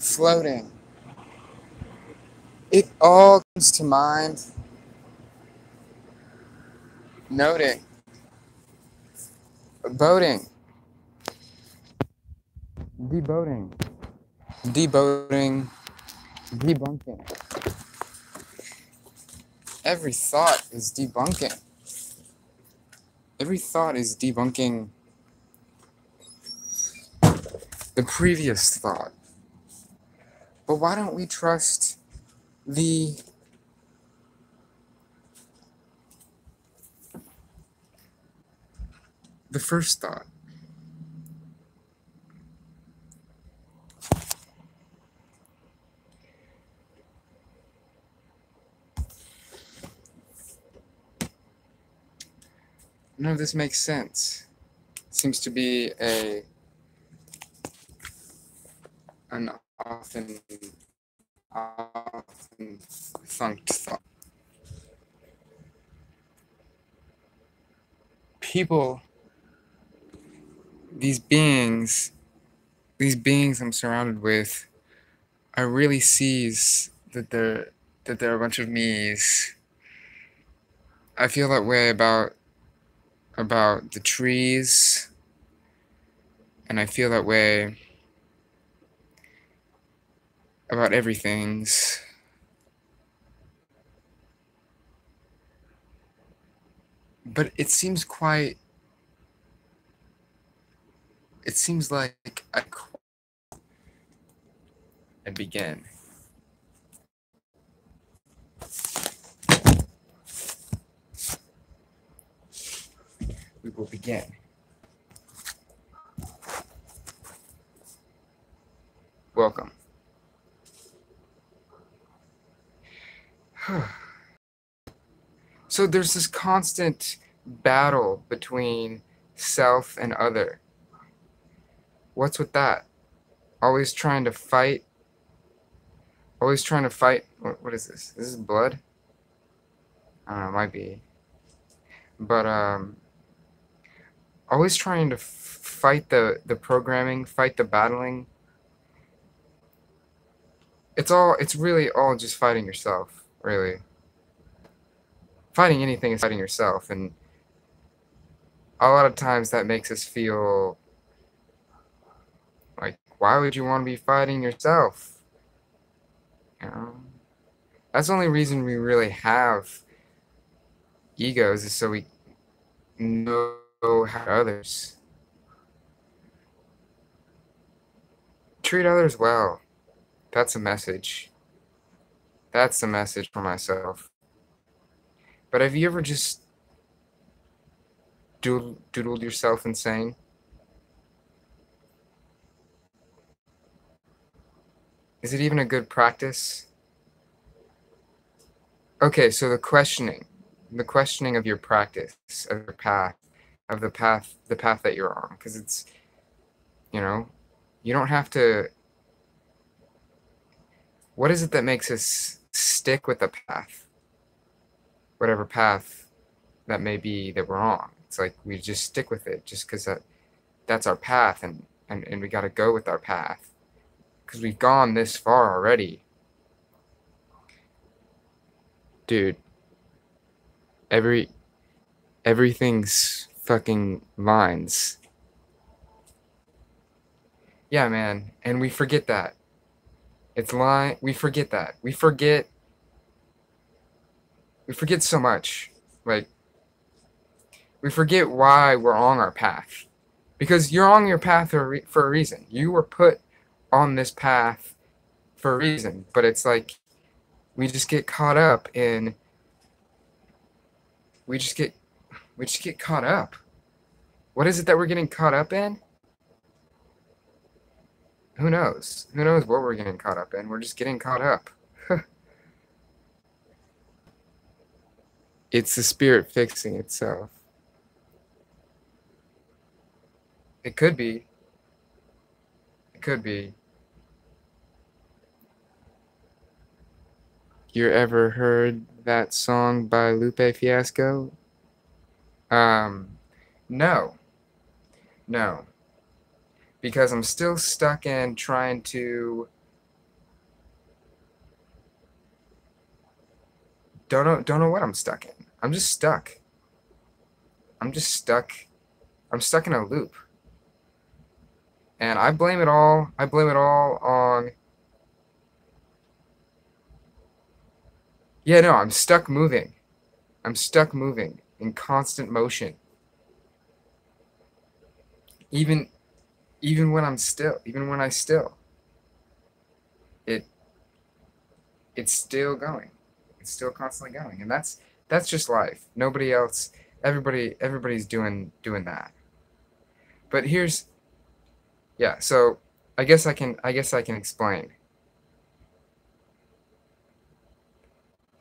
floating. It all comes to mind, noting, boating, deboating, deboating, debunking. Every thought is debunking. Every thought is debunking the previous thought. But why don't we trust the first thought? None of this makes sense. Seems to be an often thunked thought. People, these beings I'm surrounded with, I really sees that they're a bunch of me's. I feel that way about the trees, and I feel that way about everything's. But it seems like I begin. We will begin. Welcome. So there's this constant battle between self and other. What's with that? Always trying to fight. What is this? This is blood? I don't know, it might be. But always trying to fight the programming, fight the battling. It's really all just fighting yourself, really. Fighting anything is fighting yourself, and a lot of times that makes us feel like, why would you want to be fighting yourself? You know? That's the only reason we really have egos, is so we know how others. Treat others well. That's a message. That's the message for myself. But have you ever just doodled yourself insane? Is it even a good practice? Okay, so the questioning of your practice, of your path, of the path that you're on, because it's, you don't have to. What is it that makes us stick with the path? Whatever path that may be that we're on. It's like we just stick with it just because that's our path, and we got to go with our path because we've gone this far already. Dude, everything's fucking lines. Yeah, man, and we forget that. It's line. We forget that. We forget so much. Like, we forget why we're on our path. Because you're on your path for a reason. You were put on this path for a reason. But it's like, we just get caught up in. We just get caught up. What is it that we're getting caught up in? Who knows? Who knows what we're getting caught up in? We're just getting caught up. It's the spirit fixing itself. It could be. It could be. You ever heard that song by Lupe Fiasco? No. No. Because I'm still stuck in trying to Don't know what I'm stuck in. I'm just stuck. I'm just stuck. I'm stuck in a loop. And I blame it all on, yeah, no, I'm stuck moving. I'm stuck moving in constant motion. Even even when I'm still, even when I still, it it's still going. It's still constantly going. And that's just life. Nobody else, everybody's doing that. But here's, yeah, so I guess I can explain.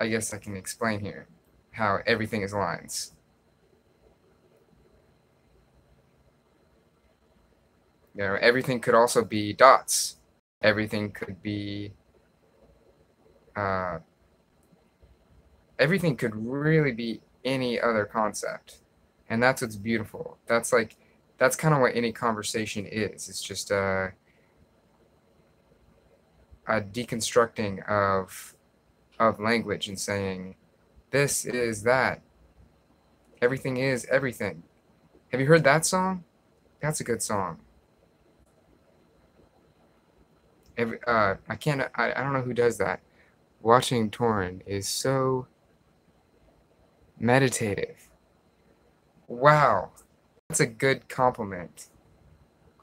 I guess I can explain here how everything is lines. You know, everything could also be dots. Everything could be uh, everything could really be any other concept. And that's what's beautiful. That's kind of what any conversation is. It's just a deconstructing of language and saying this is that. Everything is everything. Have you heard that song? That's a good song. I don't know who does that. Watching Torn is so meditative. Wow, that's a good compliment.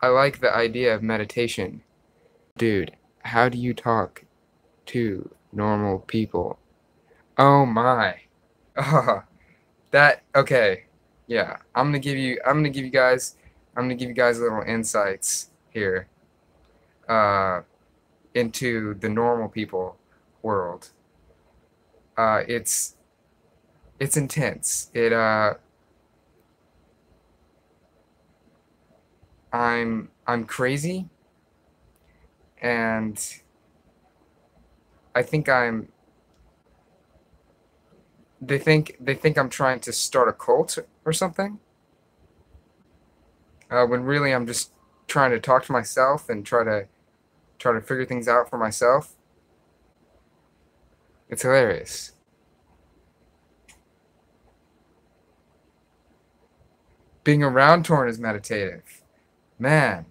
I like the idea of meditation. Dude, how do you talk to normal people? Oh my. Oh, that okay. Yeah, I'm gonna give you guys little insights here uh into the normal people world. It's intense. I'm crazy, and I think I'm they think I'm trying to start a cult or something, when really I'm just trying to talk to myself and try to figure things out for myself. It's hilarious. Being around Torn is meditative. Man,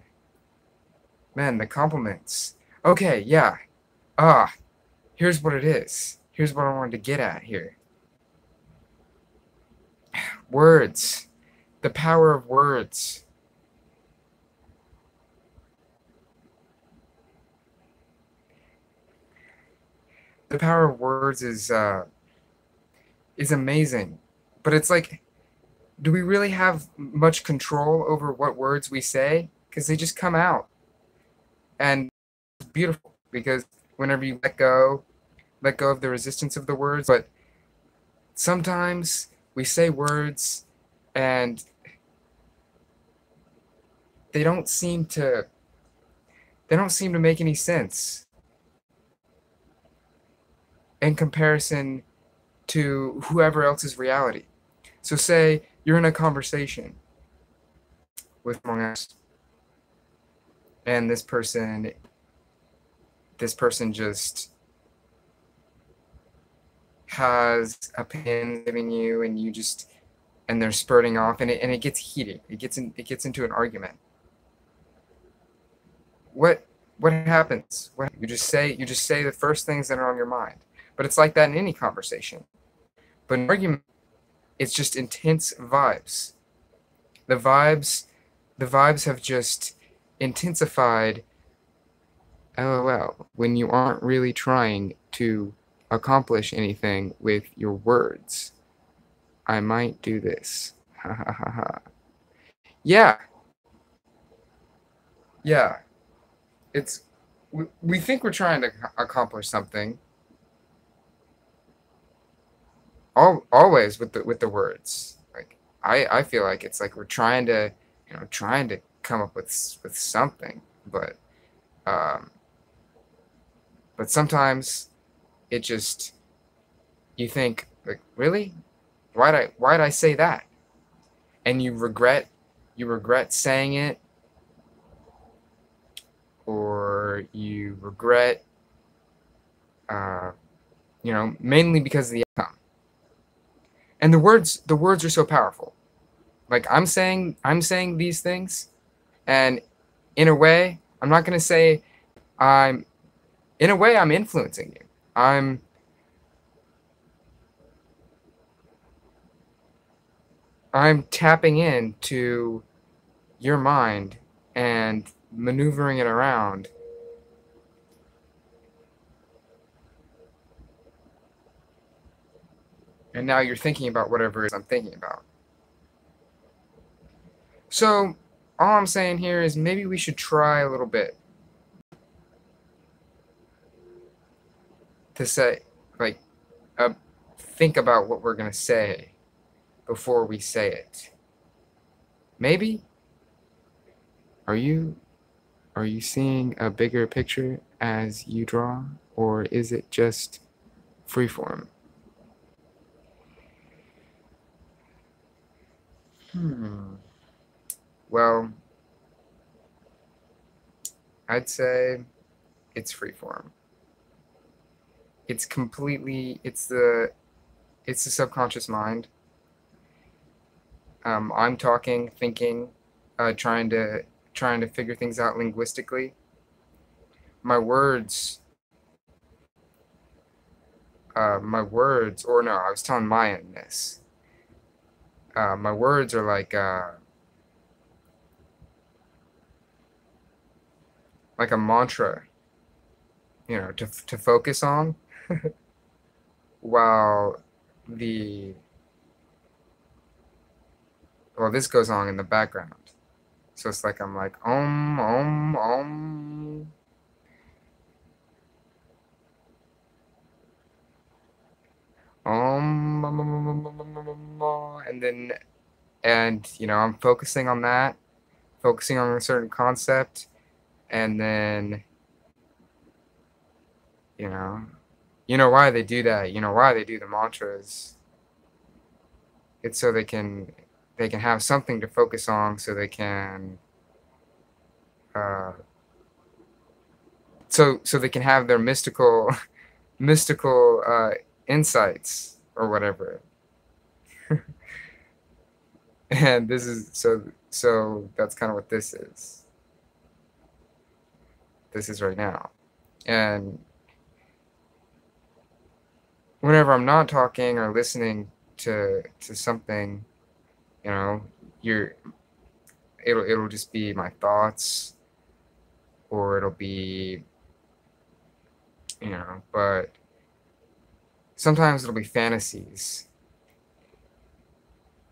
man, the compliments. Okay, yeah. Ah, here's what it is. Here's what I wanted to get at here. Words. The power of words. The power of words is amazing. But it's like, do we really have much control over what words we say? Because they just come out. And it's beautiful because whenever you let go of the resistance of the words, but sometimes we say words and they don't seem to they don't seem to make any sense in comparison to whoever else's reality. So say you're in a conversation with someone else, and this person just has opinions giving you, and they're spurting off, and it gets heated. It gets into an argument. What happens? What you just say the first things that are on your mind. But it's like that in any conversation. But an argument, it's just intense vibes. The vibes the vibes have just intensified. LOL, when you aren't really trying to accomplish anything with your words. I might do this. Ha ha ha ha. Yeah, yeah. It's we think we're trying to accomplish something, always with the words. Like I feel like it's like we're trying to come up with something, um but sometimes it just, you think like, really, why'd I say that, and you regret saying it, or you regret, uh mainly because of the outcome. And the words are so powerful. Like I'm saying these things, and in a way, I'm not going to say I'm in a way I'm influencing you. I'm tapping into your mind and maneuvering it around. And now you're thinking about whatever it is I'm thinking about. So all I'm saying here is maybe we should try a little bit to say, like, uh, think about what we're going to say before we say it. Maybe? Are you are you seeing a bigger picture as you draw, or is it just freeform? Hmm. Well, I'd say it's freeform. It's the subconscious mind. I'm talking, thinking, trying to figure things out linguistically. My words, or no, I was telling Maya this. My words are like a mantra, to focus on, while the this goes on in the background. So it's like I'm like and then I'm focusing on that, focusing on a certain concept, and then you know why they do that. You know why they do the mantras. It's so they can have something to focus on, so they can uh, so they can have their mystical insights or whatever. And this is so that's kind of what this is right now. And whenever I'm not talking or listening to something, you know, you're it'll just be my thoughts, or it'll be, but sometimes it'll be fantasies.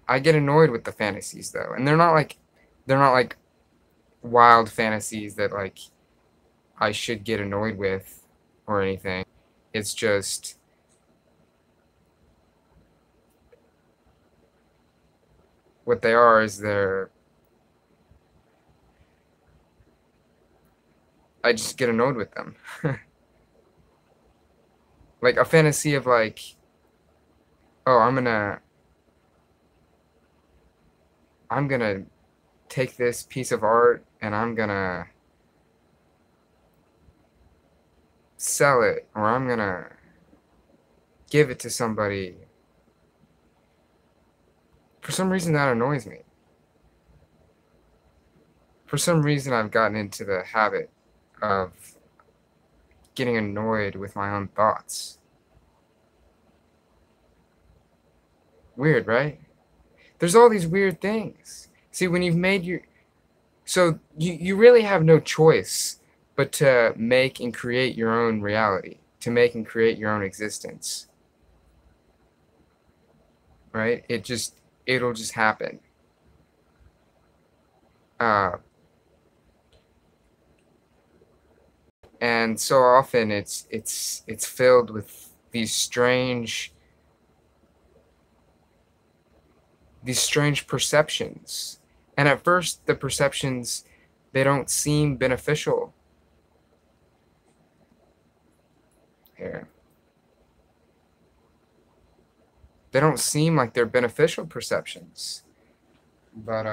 I get annoyed with the fantasies though, and they're not like wild fantasies that like I should get annoyed with or anything. It's just what they are is I just get annoyed with them. Like a fantasy of like, oh, I'm gonna take this piece of art and I'm gonna sell it, or I'm gonna give it to somebody. For some reason that annoys me. For some reason I've gotten into the habit of getting annoyed with my own thoughts. Weird, right? There's all these weird things. See, when you've made your so you really have no choice but to make and create your own reality, to make and create your own existence, right? It'll just happen. Uh, and so often it's filled with these strange perceptions. And at first the perceptions, they don't seem beneficial. Here, they don't seem like they're beneficial perceptions, but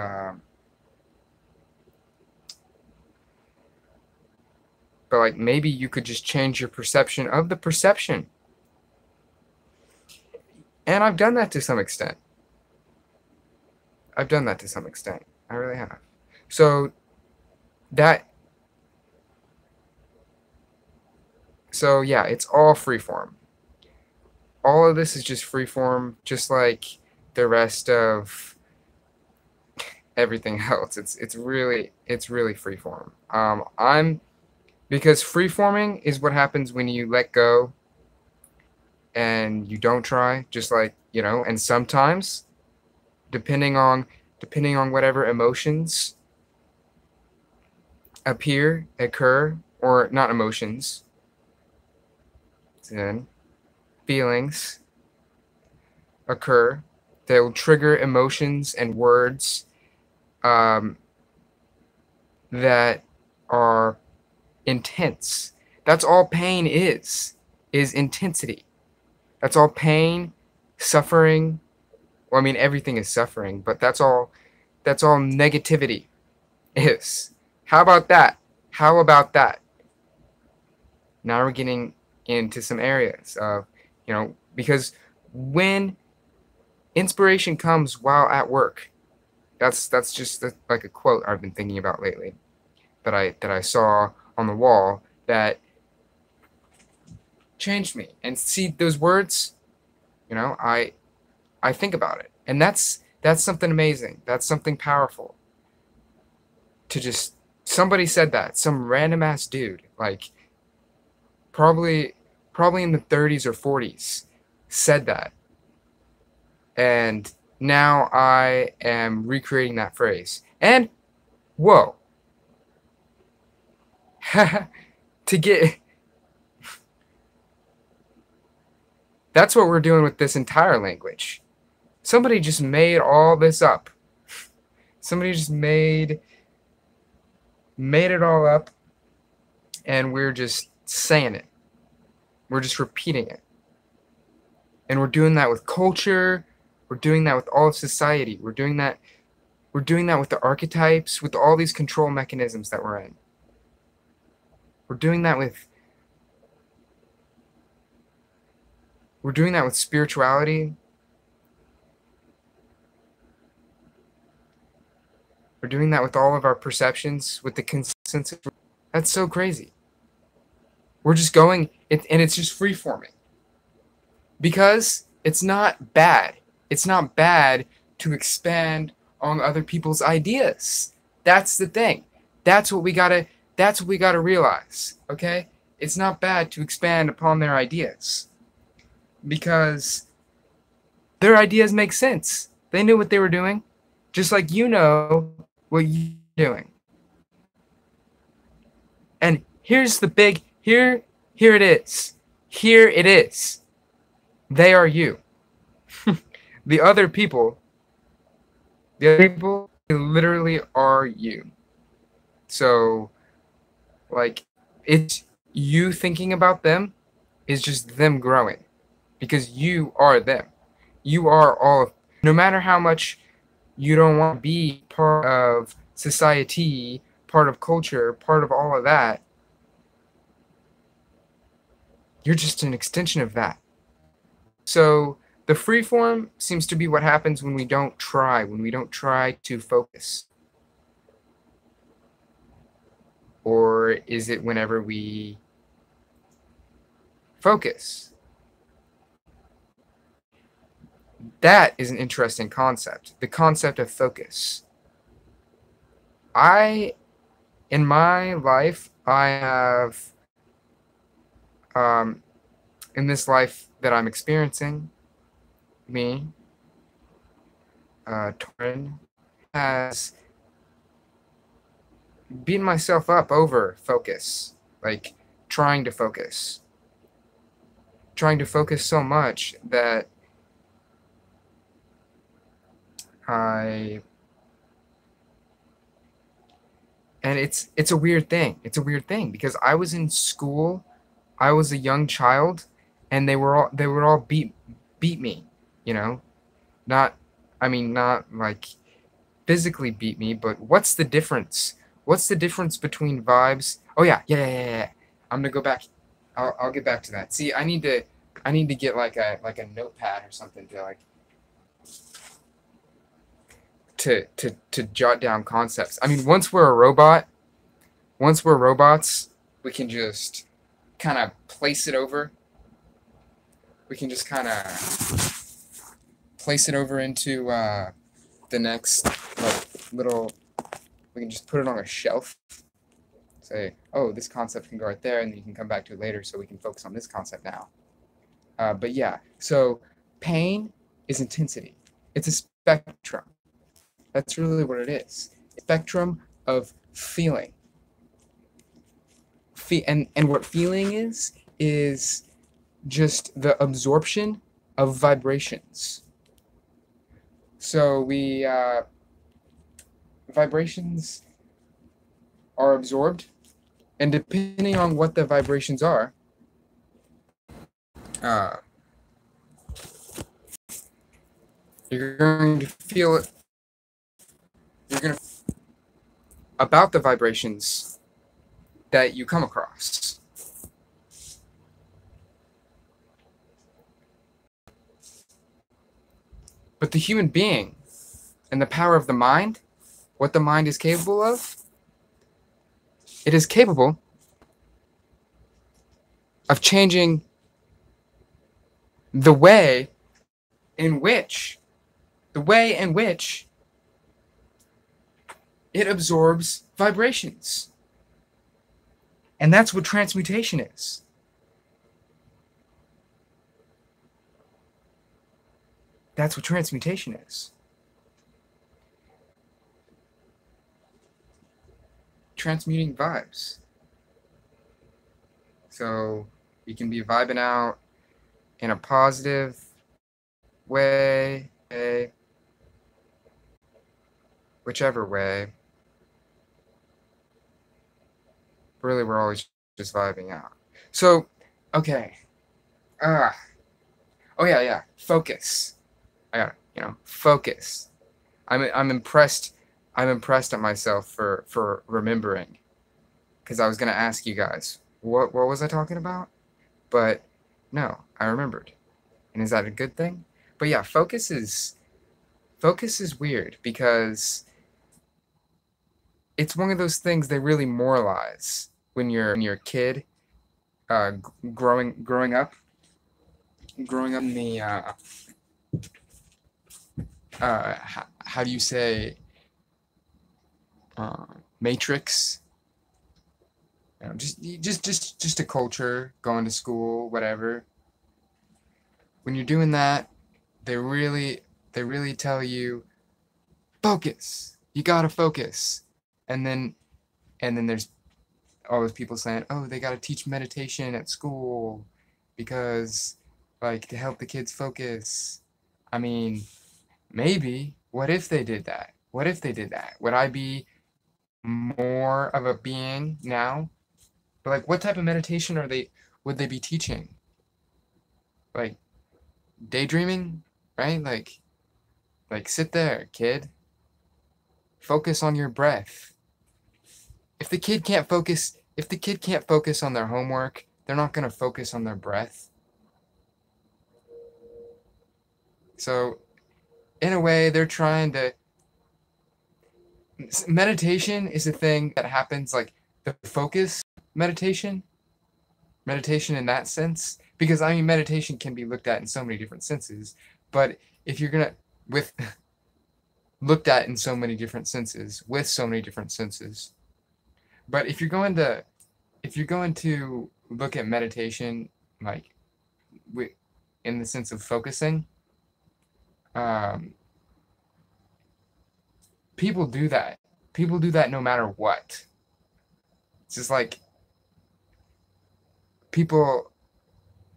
like maybe you could just change your perception of the perception. And I've done that to some extent. I've done that to some extent. I really have. So that so yeah, it's all freeform. All of this is just freeform, just like the rest of everything else. It's really freeform. I'm because freeforming is what happens when you let go and you don't try, just like, and sometimes depending on whatever emotions occur, or not emotions, then feelings occur, they will trigger emotions and words um, that are intense. That's all pain is intensity. That's all pain, suffering. Well, I mean, everything is suffering, but that's all negativity is. How about that? How about that? Now we're getting into some areas of, because when inspiration comes while at work, that's just like a quote I've been thinking about lately, that I saw on the wall, that changed me. And see those words, I think about it, and that's something amazing. That's something powerful. To just somebody said that, some random ass dude, like probably probably in the 30s or 40s, said that, and now I am recreating that phrase. And whoa, to get that's what we're doing with this entire language. Somebody just made all this up. Somebody just made it all up, and we're just saying it. We're just repeating it. And we're doing that with culture. We're doing that with all of society. We're doing that with the archetypes, with all these control mechanisms that we're in. We're doing that with spirituality. We're doing that with all of our perceptions, with the consensus. That's so crazy. We're just going, and it's just free forming. Because it's not bad. It's not bad to expand on other people's ideas. That's the thing. That's what we gotta realize. Okay? It's not bad to expand upon their ideas. Because their ideas make sense. They knew what they were doing. Just like you know what you're doing. And here's the big here it is. Here it is. They are you. The other people, they literally are you. So, like, it's you thinking about them is just them growing, because you are them. You are all of, no matter how much you don't want to be part of society, part of culture, part of all of that, you're just an extension of that. So the freeform seems to be what happens when we don't try to focus. Or is it whenever we focus? That is an interesting concept. The concept of focus. In my life, I have, in this life that I'm experiencing, Torin, has beaten myself up over focus, like trying to focus so much that and it's a weird thing. It's a weird thing because I was in school, I was a young child, and they would all beat me, you know, not not like physically beat me, but what's the difference? What's the difference between vibes? Oh yeah. I'm gonna go back. I'll get back to that. See, I need to I need to get like a notepad or something to jot down concepts. I mean, once we're robots, we can just kind of place it over. We can just kind of place it over into the next like little. We can just put it on a shelf. Say, oh, this concept can go right there, and then you can come back to it later, so we can focus on this concept now. But yeah, so pain is intensity. It's a spectrum. That's really what it is. A spectrum of feeling. And what feeling is just the absorption of vibrations. So vibrations are absorbed, and depending on what the vibrations are, uh, you're going to feel it. You're going to about the vibrations that you come across. But the human being and the power of the mind, what the mind is capable of, it is capable of changing the way in which it absorbs vibrations. And that's what transmutation is. That's what transmutation is. Transmuting vibes. So you can be vibing out in a positive way, whichever way. Really, we're always just vibing out. So, okay. Oh yeah. Focus. I got focus. I'm impressed. I'm impressed at myself for remembering, because I was gonna ask you guys what was I talking about, but no, I remembered. And is that a good thing? But yeah, focus is weird because it's one of those things they really moralize when you're a kid, growing up in the how do you say, matrix. Just a culture, going to school, whatever. When you're doing that, they really tell you, focus. You gotta focus. And then there's all those people saying, oh, they gotta teach meditation at school because, like, to help the kids focus. I mean, maybe. What if they did that? Would I be more of a being now? But like, what type of meditation would they be teaching? Like, daydreaming, right? Like sit there, kid. Focus on your breath. If the kid can't focus on their homework, they're not going to focus on their breath. So, in a way, they're trying to. Meditation is a thing that happens, like the focus meditation in that sense, because I mean, meditation can be looked at in so many different senses, but if you're gonna with looked at in so many different senses with so many different senses, but if you're going to look at meditation like in the sense of focusing, um, people do that. People do that no matter what. It's just like people,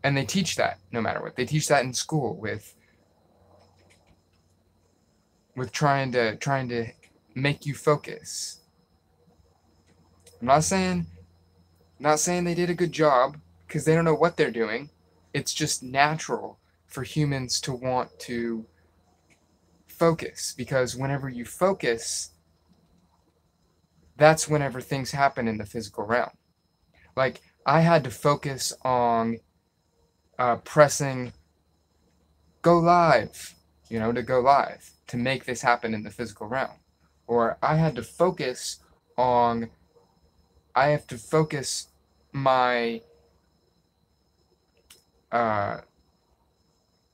and they teach that no matter what. They teach that in school with trying to make you focus. I'm not saying they did a good job, because they don't know what they're doing. It's just natural for humans to want to focus, because whenever you focus, that's whenever things happen in the physical realm. Like, I had to focus on pressing go live, to go live, to make this happen in the physical realm. Or I have to focus my uh,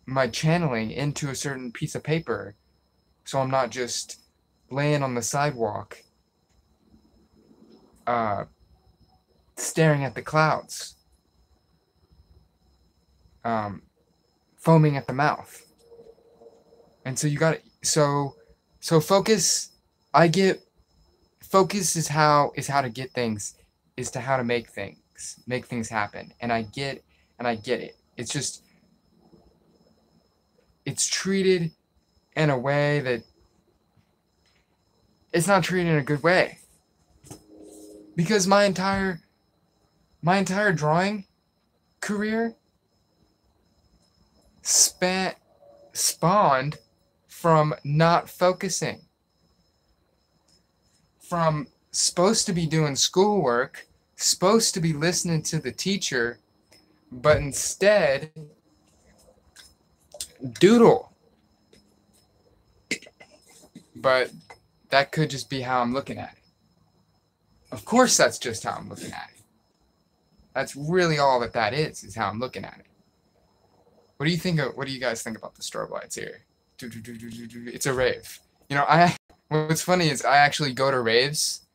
my channeling into a certain piece of paper, so I'm not just laying on the sidewalk, uh, staring at the clouds, um, foaming at the mouth. And so you got so focus. I get focus is how to get things, is to how to make things happen. And I get it. It's just it's treated in a way that it's not treated in a good way, because my entire drawing career spawned from not focusing, from supposed to be doing schoolwork, supposed to be listening to the teacher, but instead doodle. But that could just be how I'm looking at it. Of course, that's just how I'm looking at it. That's really all that is how I'm looking at it. What do you think? What do you guys think about the strobe lights here? It's a rave. What's funny is I actually go to raves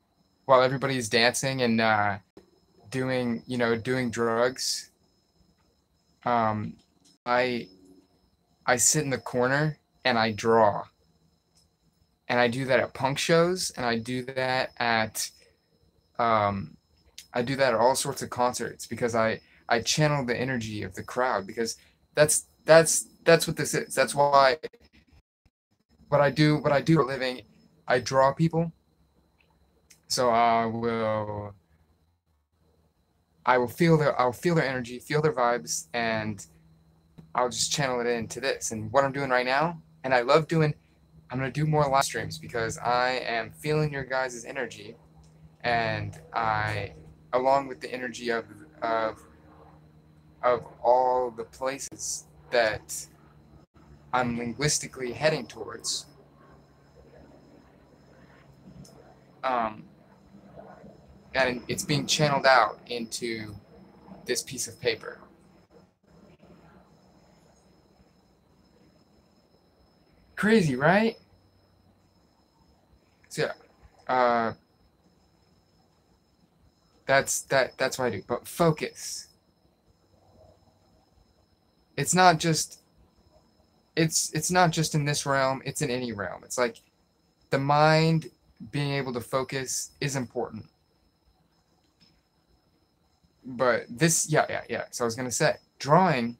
while everybody's dancing and doing drugs. Um, I I sit in the corner and I draw, and I do that at punk shows, and um, I do that at all sorts of concerts, because I channel the energy of the crowd, because that's what this is. That's why what I do for a living, I draw people. So I'll feel their energy, feel their vibes, and I'll just channel it into this. And what I'm doing right now, and I'm gonna do more live streams, because I am feeling your guys' energy, and along with the energy of of all the places that I'm linguistically heading towards. Um, and it's being channeled out into this piece of paper. Crazy, right? So yeah, that's what I do. But focus. It's not just it's not just in this realm, it's in any realm. It's like the mind being able to focus is important. But this, yeah. So I was gonna say, drawing,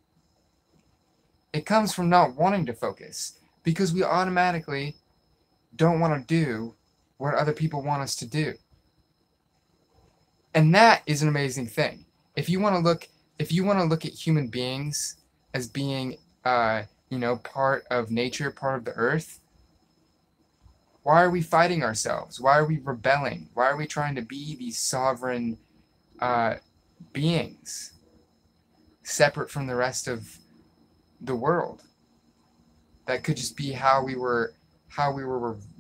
it comes from not wanting to focus, because we automatically don't want to do what other people want us to do. And that is an amazing thing. If you want to look, if you want to look at human beings as being, part of nature, part of the earth, why are we fighting ourselves? Why are we rebelling? Why are we trying to be these sovereign uh, beings, separate from the rest of the world? That could just be how we were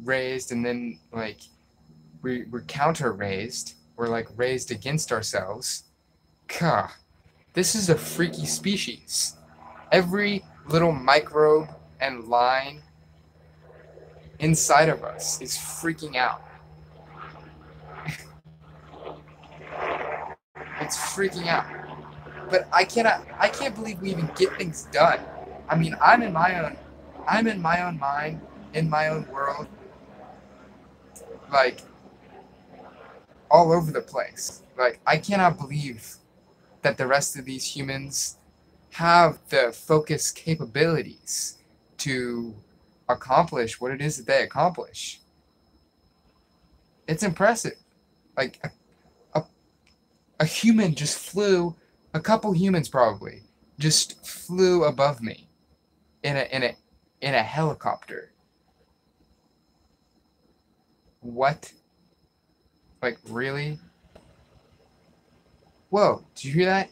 raised, and then like we're counter raised. We're like raised against ourselves. Gah, this is a freaky species. Every little microbe and line inside of us is freaking out. It's freaking out. But I can't believe we even get things done. I mean, I'm in my own mind, in my own world, like all over the place. Like, I cannot believe that the rest of these humans have the focus capabilities to accomplish what it is that they accomplish. It's impressive. Like a, a human just flew, a couple humans probably just flew above me in a helicopter. What? Like, really? Whoa, did you hear that?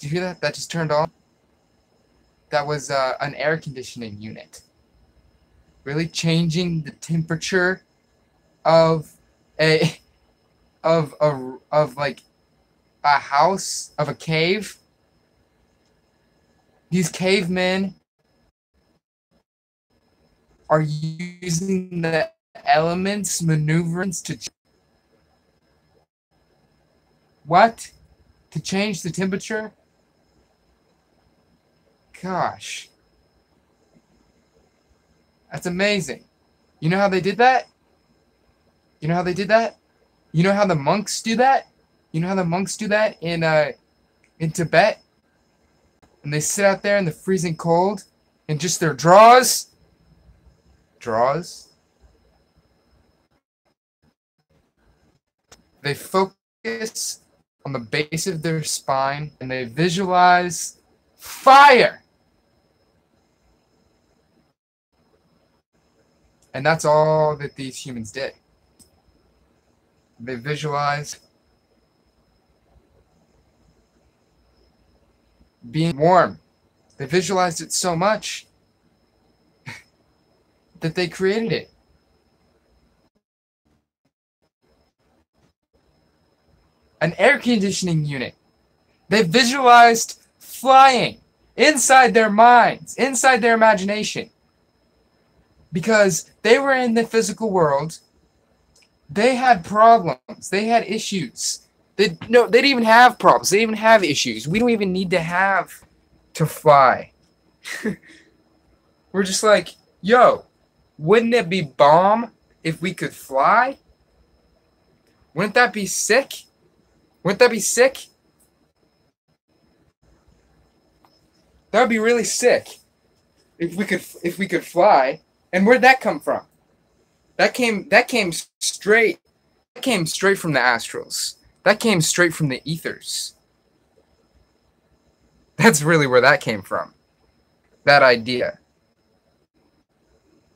Did you hear that? That just turned on. That was an air conditioning unit. Really changing the temperature of a of like a house, of a cave. These cavemen are using the elements, maneuverings to what? To change the temperature? Gosh. That's amazing. You know how they did that? You know how they did that? You know how the monks do that? You know how the monks do that in Tibet? And they sit out there in the freezing cold and just their draws. They focus on the base of their spine and they visualize fire. And that's all that these humans did. They visualized being warm. They visualized it so much that they created it. An air conditioning unit. They visualized flying inside their minds, inside their imagination. Because they were in the physical world. They had problems. They had issues. They didn't even have problems. They didn't even have issues. We don't even need to fly. We're just like, yo, wouldn't it be bomb if we could fly? Wouldn't that be sick? Wouldn't that be sick? That would be really sick if we could fly. And where'd that come from? That came straight from the astrals. That came straight from the ethers. That's really where that came from. That idea.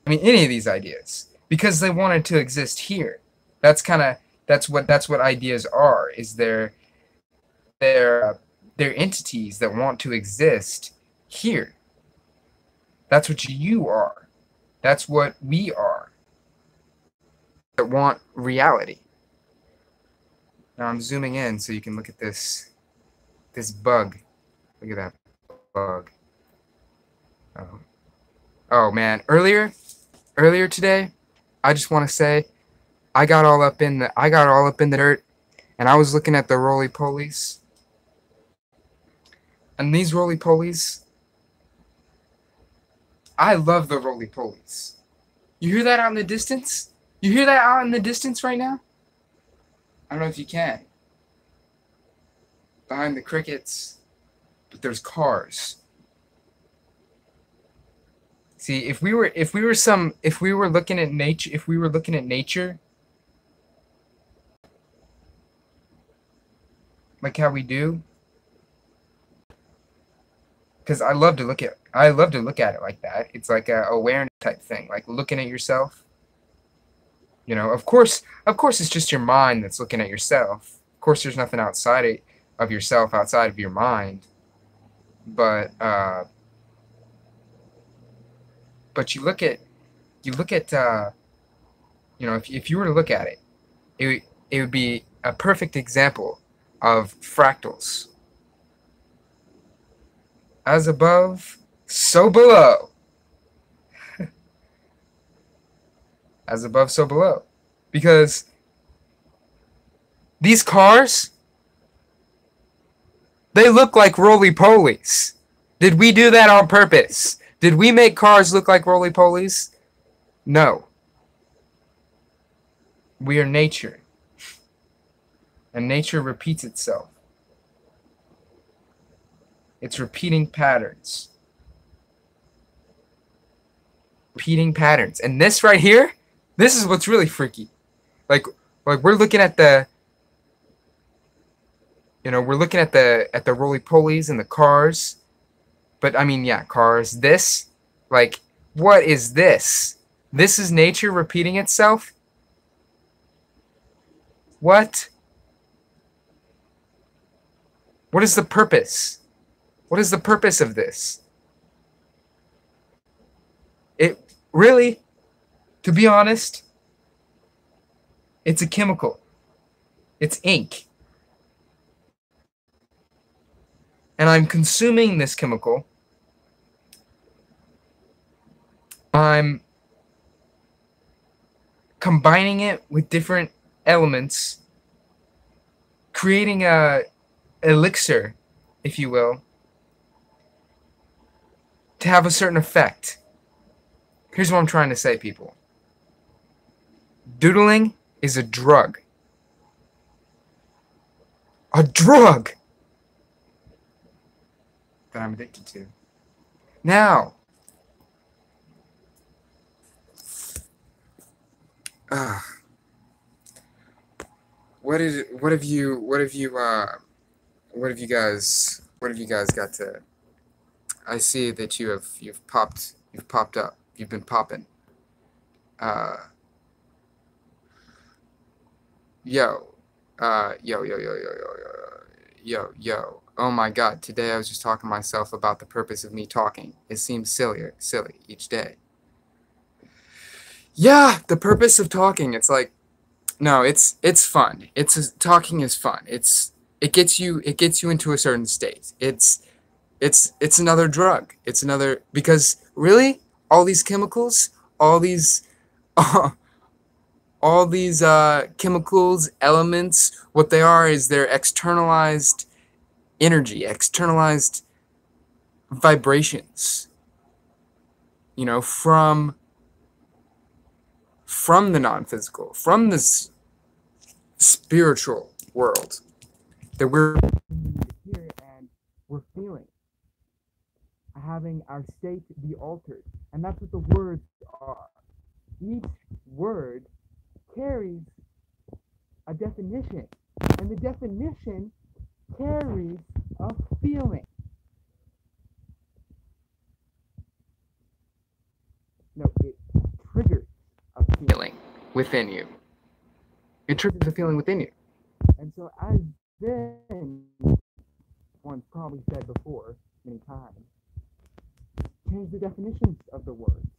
I mean, any of these ideas, because they wanted to exist here. That's what ideas are. Is they're entities that want to exist here. That's what you are. That's what we are. That want reality. Now I'm zooming in so you can look at this bug. Look at that bug. Oh man, earlier today, I just want to say I got all up in the dirt and I was looking at the roly-polies. And these roly-polies, I love the roly-polies. You hear that out in the distance? You hear that out in the distance right now? I don't know if you can. Behind the crickets, but there's cars. See, if we were looking at nature, like how we do, because I love to look at it like that. It's like a awareness type thing, like looking at yourself. You know, of course, it's just your mind that's looking at yourself. Of course, there's nothing outside of yourself, outside of your mind. But you look at you know, if you were to look at it, it would be a perfect example of fractals. As above, so below. As above, so below. Because these cars, they look like roly-polies. Did we do that on purpose? Did we make cars look like roly-polies? No. We are nature. And nature repeats itself. It's repeating patterns. Repeating patterns. And this right here, this is what's really freaky. Like we're looking at the, you know, we're looking at the roly-polies and the cars. But I mean, yeah, cars. This, like, what is this? This is nature repeating itself? What? What is the purpose? What is the purpose of this? It really, to be honest, it's a chemical. It's ink. And I'm consuming this chemical. I'm combining it with different elements, creating a elixir, if you will, to have a certain effect. Here's what I'm trying to say, people. Doodling is a drug. A drug that I'm addicted to. Now, what have you guys got to? I see that you've popped up. You've been popping. Uh, yo, yo. Oh my God! Today I was just talking to myself about the purpose of me talking. It seems silly each day. Yeah, the purpose of talking. It's like, no, it's fun. Talking is fun. It gets you into a certain state. It's another drug. It's another, because really all these chemicals, all these all these chemicals, elements, what they are is they're externalized energy, externalized vibrations. You know, from the non-physical, from this spiritual world that we're here and we're feeling, having our state be altered. And that's what the words are. Each word carries a definition, and the definition carries a feeling. No, it triggers a feeling within you. It triggers a feeling within you. And so, as then one's probably said before many times, change the definitions of the words,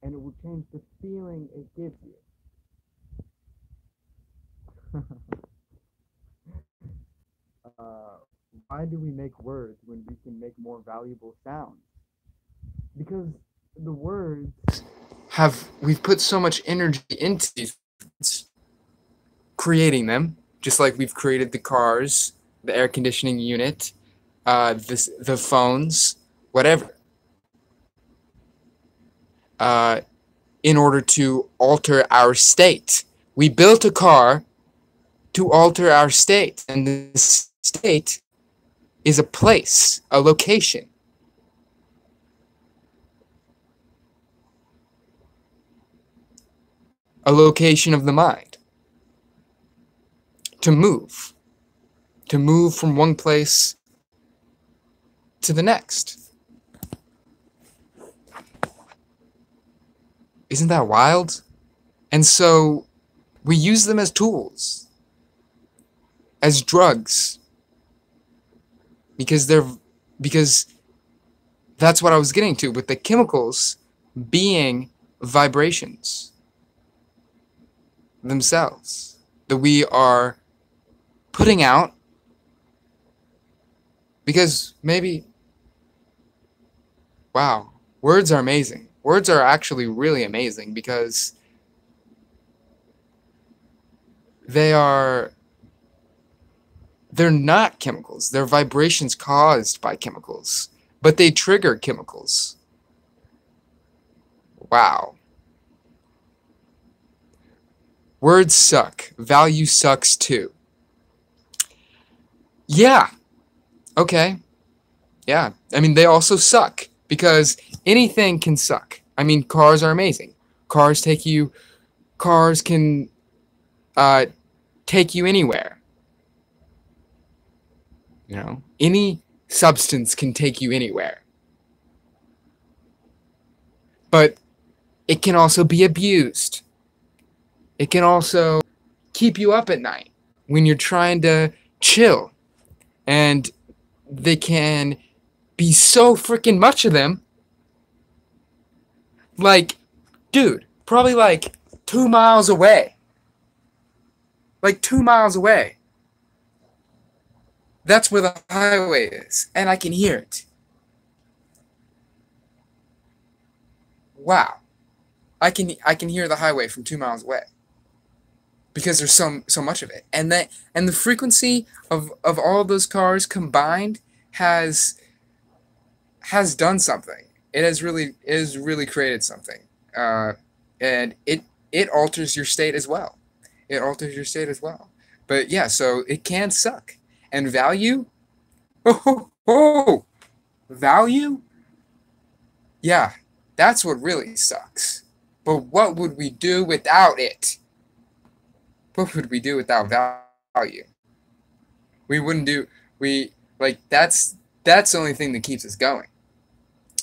and it will change the feeling it gives you. Why do we make words when we can make more valuable sounds? Because the words we've put so much energy into these words, creating them, just like we've created the cars, the air conditioning unit, the phones, whatever, in order to alter our state. We built a car to alter our state, and this state is a place, a location. A location of the mind. To move from one place to the next. Isn't that wild? And so we use them as tools, as drugs, because that's what I was getting to with the chemicals being vibrations themselves that we are putting out, because maybe, wow, words are amazing. Words are actually really amazing because they're not chemicals. They're vibrations caused by chemicals, but they trigger chemicals. Wow. Words suck. Value sucks too. Yeah. Okay. Yeah. I mean, they also suck because anything can suck. I mean, cars are amazing. Cars can take you anywhere. You know, any substance can take you anywhere. But it can also be abused. It can also keep you up at night when you're trying to chill and they can be so freaking much of them. Like, dude, probably like 2 miles away. Like 2 miles away. That's where the highway is, and I can hear it. Wow. I can hear the highway from 2 miles away. Because there's so much of it. And the frequency of all of those cars combined has done something. It has really created something. And it alters your state as well. It alters your state as well. But yeah, so it can suck. And value? Oh, value? Yeah, that's what really sucks. But what would we do without it? What would we do without value? We wouldn't do we like that's the only thing that keeps us going.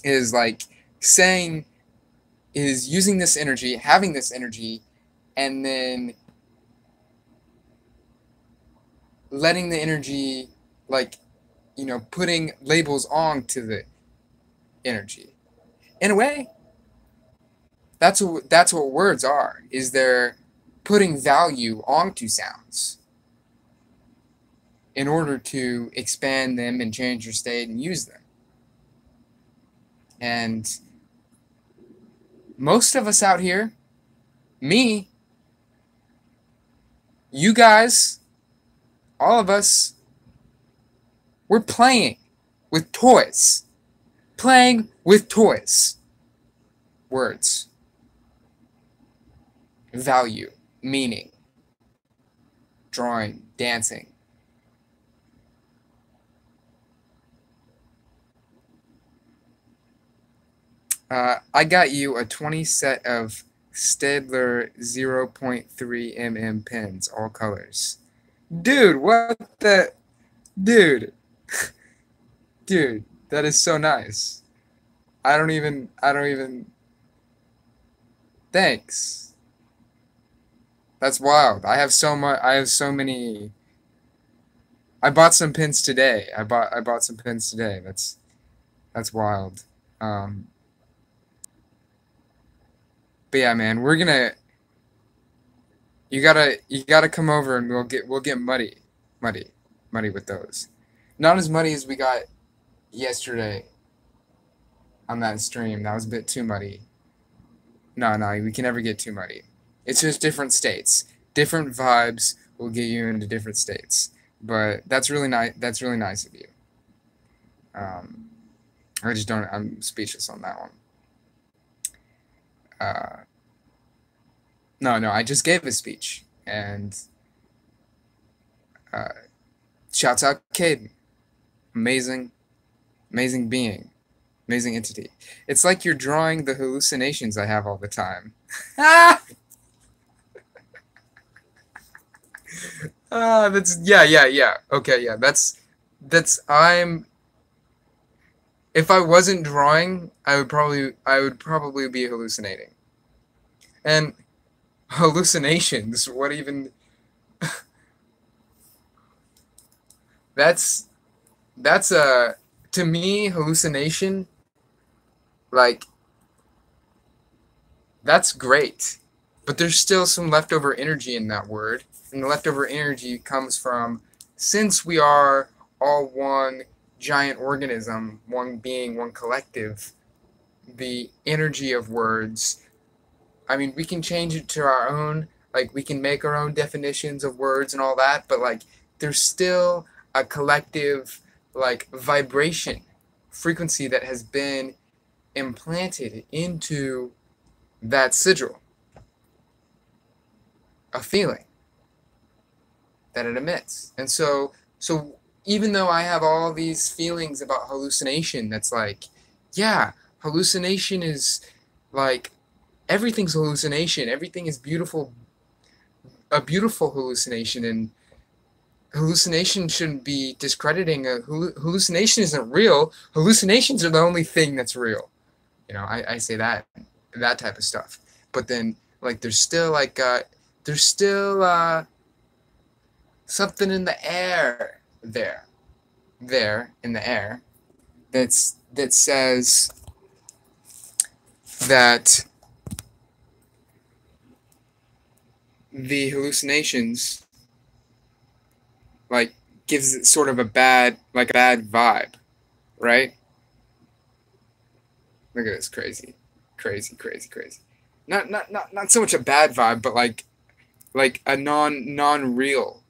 Is like saying is using this energy, having this energy, and then letting the energy, like, putting labels on to the energy. In a way, that's what words are. Is they're putting value onto sounds in order to expand them and change your state and use them. And most of us out here, me, you guys, all of us, we're playing with toys. Playing with toys. Words. Value. Meaning. Drawing. Dancing. I got you a 20 set of Staedtler 0.3 mm pens, all colors. Dude, what the... Dude. Dude, that is so nice. I don't even... Thanks. That's wild. I have so many... I bought some pins today. I bought some pins today. That's wild. But yeah, man, you gotta come over and we'll get muddy, muddy with those. Not as muddy as we got yesterday on that stream. That was a bit too muddy. No, we can never get too muddy. It's just different states, different vibes will get you into different states. But that's really nice. That's really nice of you. Um, I just don't. I'm speechless on that one. Uh, no, I just gave a speech, and uh, shouts out Caden. Amazing, amazing being, amazing entity. It's like you're drawing the hallucinations I have all the time. That's yeah. Okay, yeah. That's I'm. If I wasn't drawing, I would probably be hallucinating. And hallucinations, what even? That's that's a to me hallucination, like, that's great. But there's still some leftover energy in that word. And the leftover energy comes from, since we are all one giant organism, one being, one collective, the energy of words, I mean, we can change it to our own, like, we can make our own definitions of words and all that, but, like, there's still a collective, like, vibration, frequency that has been implanted into that sigil, a feeling that it emits. And so even though I have all these feelings about hallucination, that's like, yeah, hallucination is like, everything's hallucination. Everything is beautiful, a beautiful hallucination, and hallucination shouldn't be discrediting. Hallucination isn't real. Hallucinations are the only thing that's real. I say that type of stuff. But then, like, there's still something in the air there. there in the air that says that the hallucinations like gives it sort of a bad vibe, right? Look at this crazy, crazy, crazy, crazy. Not so much a bad vibe, but like a non real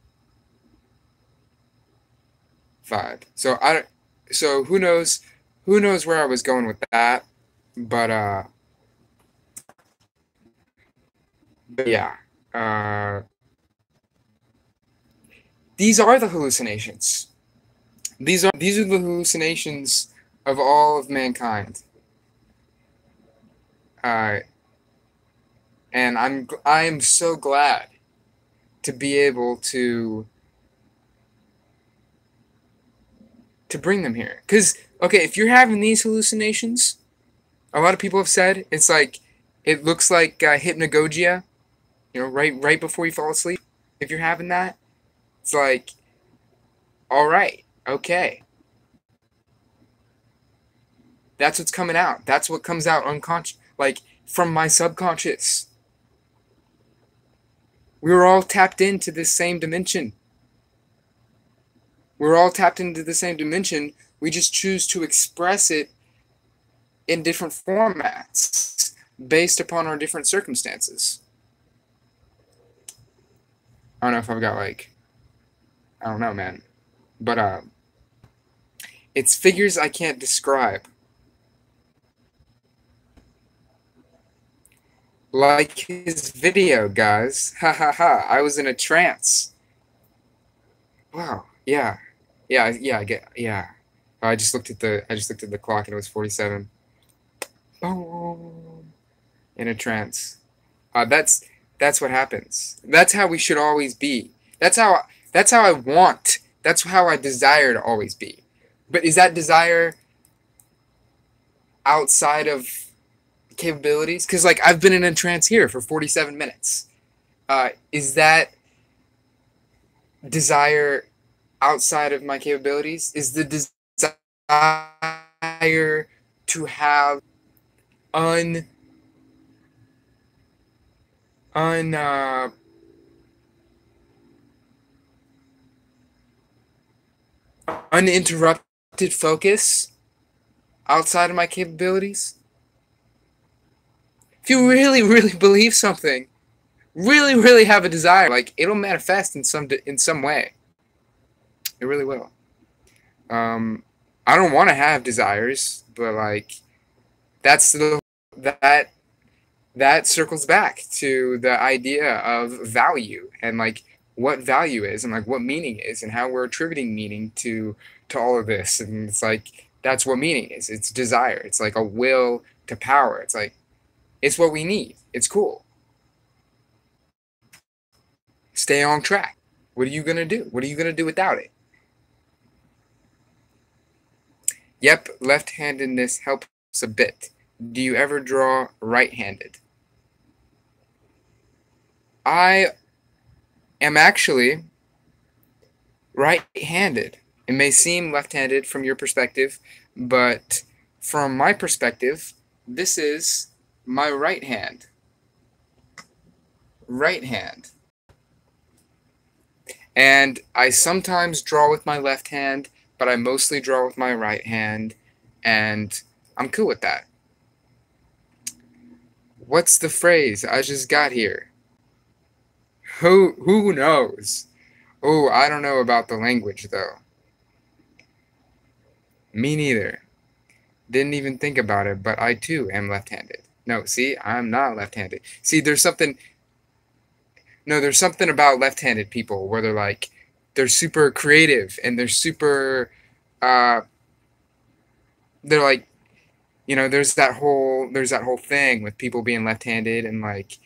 vibe. So I don't. So who knows where I was going with that, but yeah. Uh, these are the hallucinations. These are the hallucinations of all of mankind. Uh, and I am so glad to be able to bring them here. Cause okay, if you're having these hallucinations, a lot of people have said it's like it looks like hypnagogia. You know, right before you fall asleep. If you're having that, it's like, all right, okay, that's what's coming out. That's what comes out unconscious, like from my subconscious. We were all tapped into this same dimension. We're all tapped into the same dimension. We just choose to express it in different formats based upon our different circumstances. I don't know if I've got I don't know, man. But it's figures I can't describe. Like his video, guys. Ha ha ha. I was in a trance. Wow. Yeah. Yeah, I get yeah. I just looked at the clock and it was 47. Boom. In a trance. That's what happens. That's how we should always be. That's how I want. That's how I desire to always be. But is that desire outside of capabilities? Because like I've been in a trance here for 47 minutes. Is that desire outside of my capabilities? Is the desire to have un un uninterrupted focus outside of my capabilities? If you really, really believe something, really, really have a desire, like it'll manifest in some way. It really will. Um, I don't want to have desires, but like that's the that that circles back to the idea of value and like what value is and like what meaning is and how we're attributing meaning to all of this. And it's like that's what meaning is. It's desire. It's like a will to power. It's like it's what we need. It's cool. Stay on track. What are you gonna do? What are you gonna do without it? Yep, left-handedness helps a bit. Do you ever draw right-handed? I am actually right-handed. It may seem left-handed from your perspective, but from my perspective, this is my right hand. Right hand. And I sometimes draw with my left hand, but I mostly draw with my right hand, and I'm cool with that. What's the phrase I just got here? Who knows? Oh, I don't know about the language though. Me neither. Didn't even think about it, but I too am left-handed. No, see, I'm not left-handed. See, there's something about left-handed people where they're super creative and they're super uh they're like, there's that whole thing with people being left-handed and like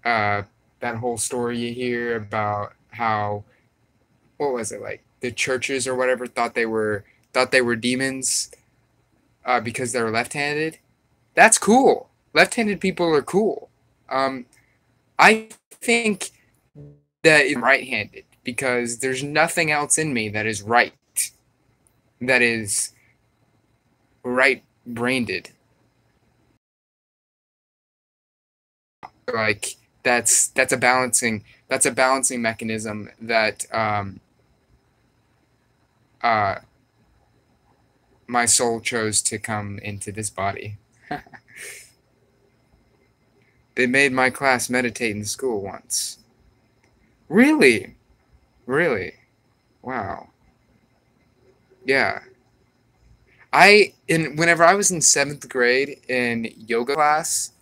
uh that whole story you hear about how what was it like the churches or whatever thought they were demons because they were left-handed. That's cool. Left-handed people are cool. Um, I think that I'm right-handed because there's nothing else in me that is right. that is right-brained. Like that's a balancing mechanism that uh, my soul chose to come into this body. They made my class meditate in school once. Really? Really? Wow. Yeah. Whenever I was in 7th grade in yoga class,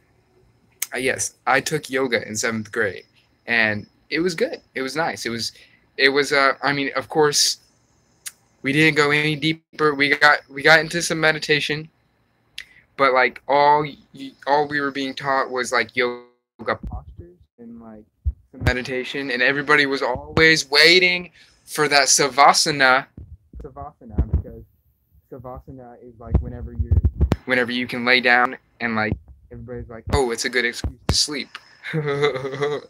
yes, I took yoga in 7th grade, and it was good. It was nice. It was. I mean, of course, we didn't go any deeper. We got into some meditation, but like all we were being taught was like yoga postures and like some meditation, and everybody was always waiting for that savasana, because savasana is like whenever you can lay down and like everybody's like, oh, it's a good excuse to sleep. And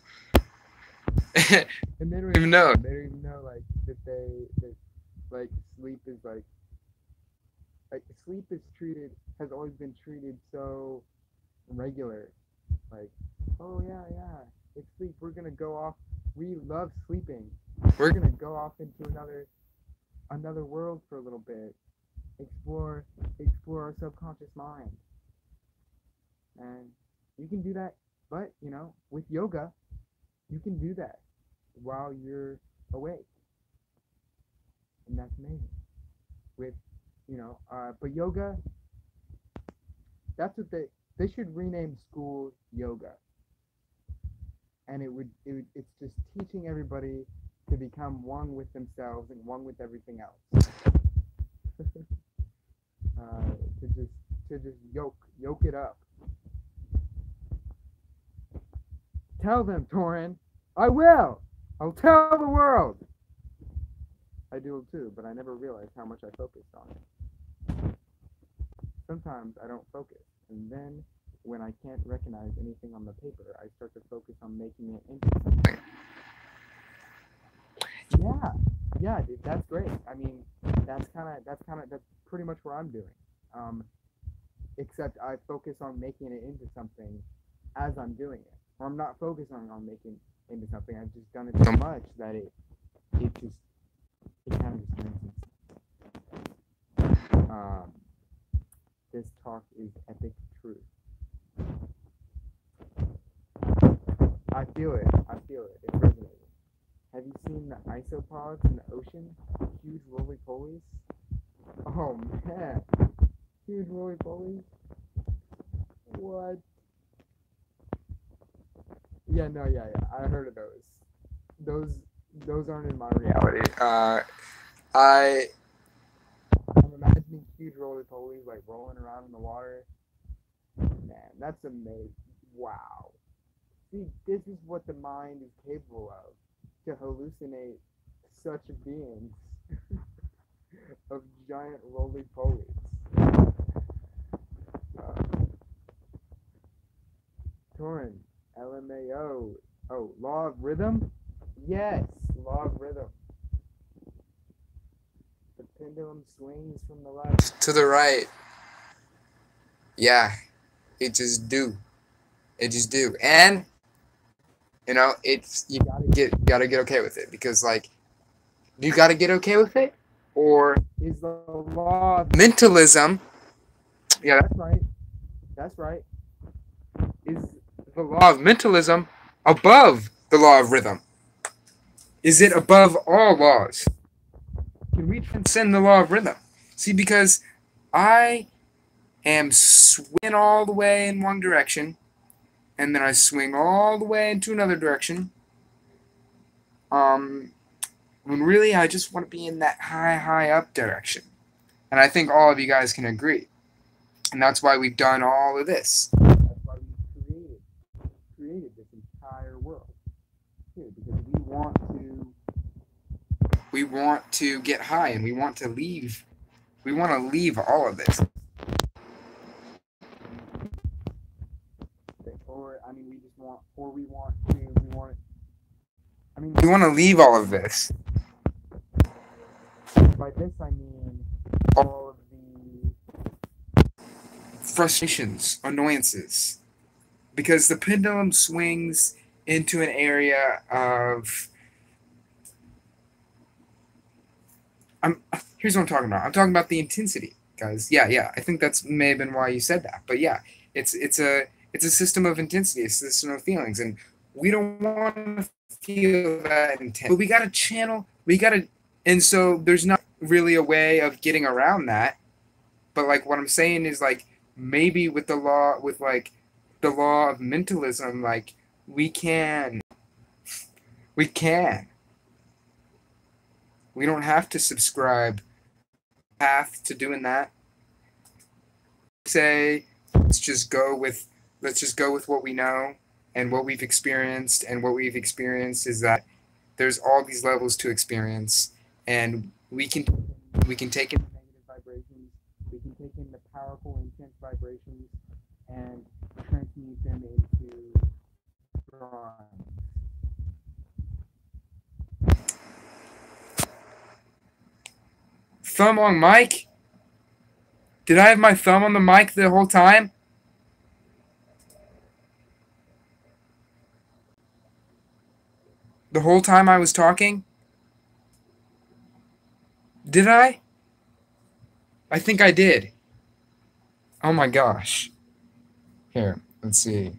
they don't even know. They don't even know like that like sleep is like sleep is treated has always been treated so regular. Like, oh yeah, yeah, it's sleep. We're gonna go off. We love sleeping. We're gonna go off into another world for a little bit. Explore our subconscious mind. And you can do that, but with yoga, you can do that while you're awake, and that's amazing. With but yoga, that's what they should rename school yoga, and it's just teaching everybody to become one with themselves and one with everything else. To just yoke it up. Tell them, Torin. I will. I'll tell the world. I do too, but I never realized how much I focused on it. Sometimes I don't focus, and then when I can't recognize anything on the paper, I start to focus on making it into something. Yeah, yeah, dude, that's great. I mean, that's pretty much what I'm doing. Except I focus on making it into something as I'm doing it, or I'm not focusing on making it into something. I've just done it so much that it kind of just makes sense. This talk is epic truth. I feel it. I feel it. It's resonating. Have you seen the isopods in the ocean? Huge roly-polies? Oh man. Huge roly-polies? What? Yeah, no, yeah. I heard of those. Those aren't in my reality. I'm imagining huge roly-polies like rolling around in the water. Man, that's amazing. Wow. See, this is what the mind is capable of, to hallucinate such beings of giant roly-polies. Torin, LMAO. Oh, law of rhythm? Yes, law of rhythm. The pendulum swings from the left to the right. Yeah, it just do. It just do. And it's you gotta get okay with it, because like, you gotta get okay with it, or is the law of mentalism? Yeah, that's right. That's right. Is the law of mentalism above the law of rhythm? Is it above all laws? Can we transcend the law of rhythm? See, because I am swinging all the way in one direction, and then I swing all the way into another direction. When really I just want to be in that high up direction. And I think all of you guys can agree. And that's why we've done all of this. That's why we created this entire world. Too, because we want to get high, and we want to leave all of this. Or I mean, we want to leave all of this. By this I mean all of the frustrations, annoyances, because the pendulum swings into an area of I'm here's what I'm talking about. I'm talking about the intensity, guys. Yeah, yeah. I think that's may have been why you said that. But yeah, it's a system of intensity, a system of feelings, and we don't want to feel that intense. But we gotta channel. We gotta, and so there's not really a way of getting around that. But like what I'm saying is like maybe with the law, with like the law of mentalism, like we can, we can. We don't have to subscribe path to doing that. Say let's just go with what we know and what we've experienced, and what we've experienced is that there's all these levels to experience, and we can take in negative vibrations, we can take in the powerful intense vibrations and transmute them into drawings. Thumb on mic. Did I have my thumb on the mic the whole time? The whole time I was talking? Did I? I think I did. Oh my gosh. Here, let's see.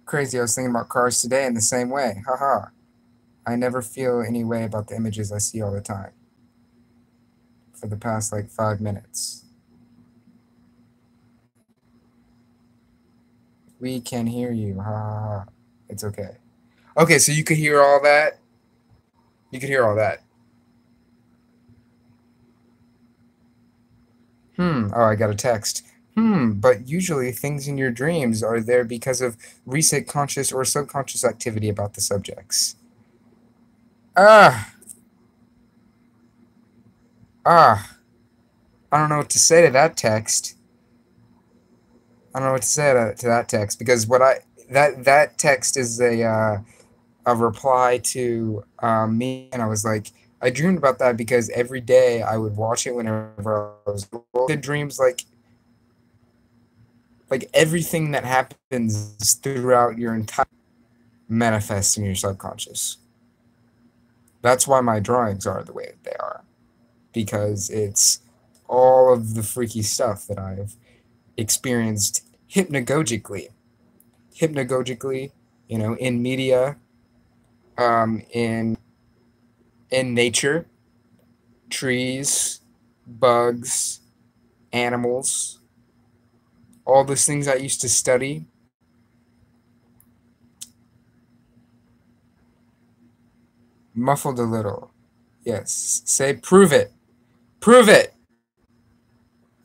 Crazy, I was thinking about cars today in the same way. Haha. I never feel any way about the images I see all the time. For the past like 5 minutes. We can hear you. Ha ha ha. It's okay. Okay, so you could hear all that? You could hear all that. Oh, I got a text. But usually things in your dreams are there because of recent conscious or subconscious activity about the subjects. Ah, ah. I don't know what to say to that text. I don't know what to say to that text because that text is a reply to me, and I was like, I dreamed about that because every day I would watch it whenever I was good dreams, like everything that happens throughout your entire manifests in your subconscious. That's why my drawings are the way that they are, because it's all of the freaky stuff that I've experienced hypnagogically, in media, in nature, trees, bugs, animals, all those things I used to study. Muffled a little. Yes. Say, prove it. Prove it!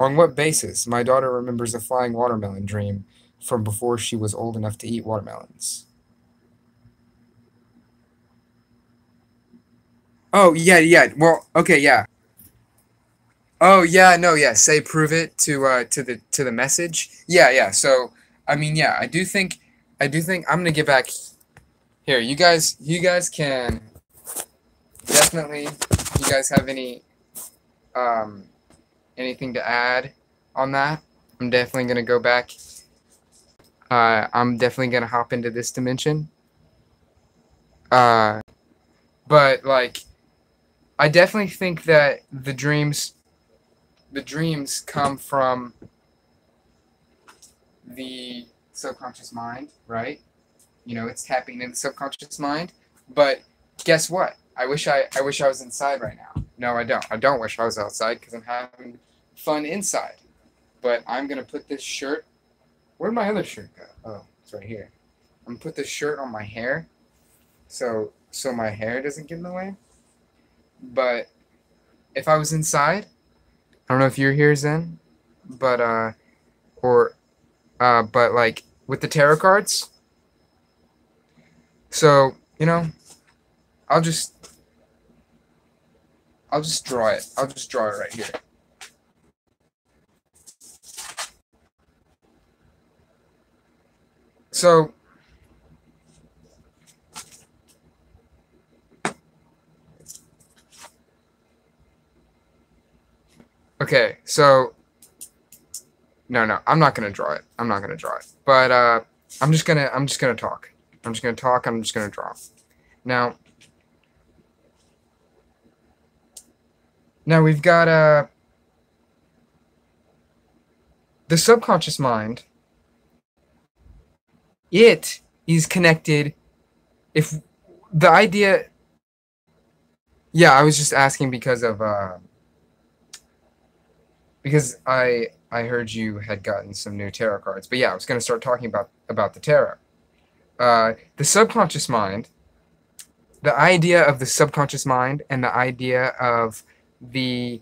On what basis? My daughter remembers a flying watermelon dream from before she was old enough to eat watermelons. Oh, yeah, yeah. Well, okay, yeah. Oh, yeah, no, yeah. Say prove it to the message. Yeah, yeah. So, I mean, yeah, I do think I'm gonna get back here. You guys can definitely. You guys have um anything to add on that? I'm definitely gonna go back. I'm definitely gonna hop into this dimension. Uh, but like, I definitely think that the dreams come from the subconscious mind, right? It's tapping into the subconscious mind. But guess what? I wish I was inside right now. No, I don't. I don't wish I was outside because I'm having fun inside. But I'm gonna put this shirt. Where'd my other shirt go? Oh, it's right here. I'm gonna put this shirt on my hair, so my hair doesn't get in the way. But if I was inside, I don't know if you're here, Zen, but or but like with the tarot cards. So I'll just I'll just draw it. I'll just draw it right here. So Okay, so no, I'm not gonna draw it. I'm not gonna draw it. But I'm just gonna talk. I'm just gonna talk. I'm just gonna draw. Now, we've got the subconscious mind. It is connected. If the idea, yeah, I was just asking because of because I heard you had gotten some new tarot cards. But yeah, I was gonna start talking about the tarot. The subconscious mind. The idea of the subconscious mind and the idea of the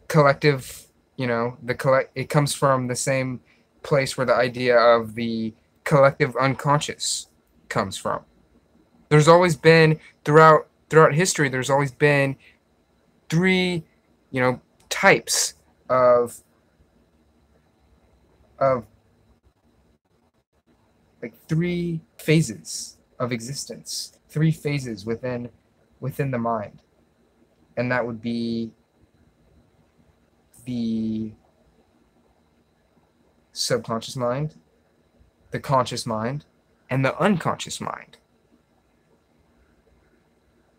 collective, it comes from the same place where the idea of the collective unconscious comes from. There's always been throughout history, there's always been three, types of like three phases of existence, three phases within the mind. And that would be the subconscious mind, the conscious mind, and the unconscious mind.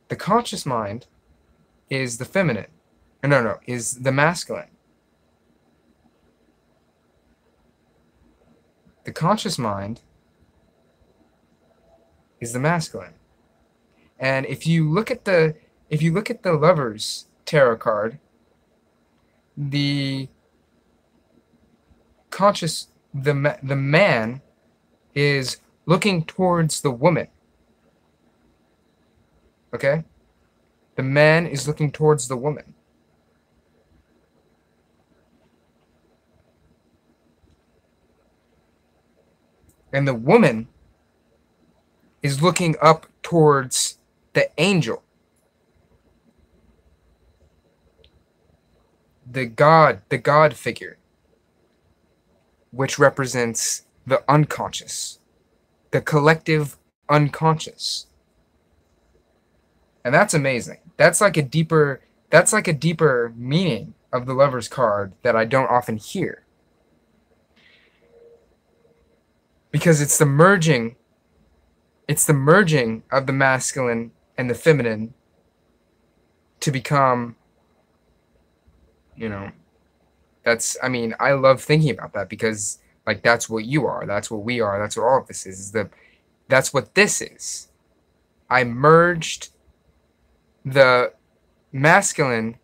The conscious mind is the feminine. No, is the masculine. The conscious mind is the masculine. And if you look at the Lover's tarot card, the man is looking towards the woman. Okay? The man is looking towards the woman. And the woman is looking up towards the angel. The God figure, which represents the unconscious, the collective unconscious. And that's amazing. That's like a deeper meaning of the Lover's card that I don't often hear. Because it's the merging of the masculine and the feminine to become, I love thinking about that because like that's what you are, that's what we are, that's what all of this is that's what this is. I merged the masculine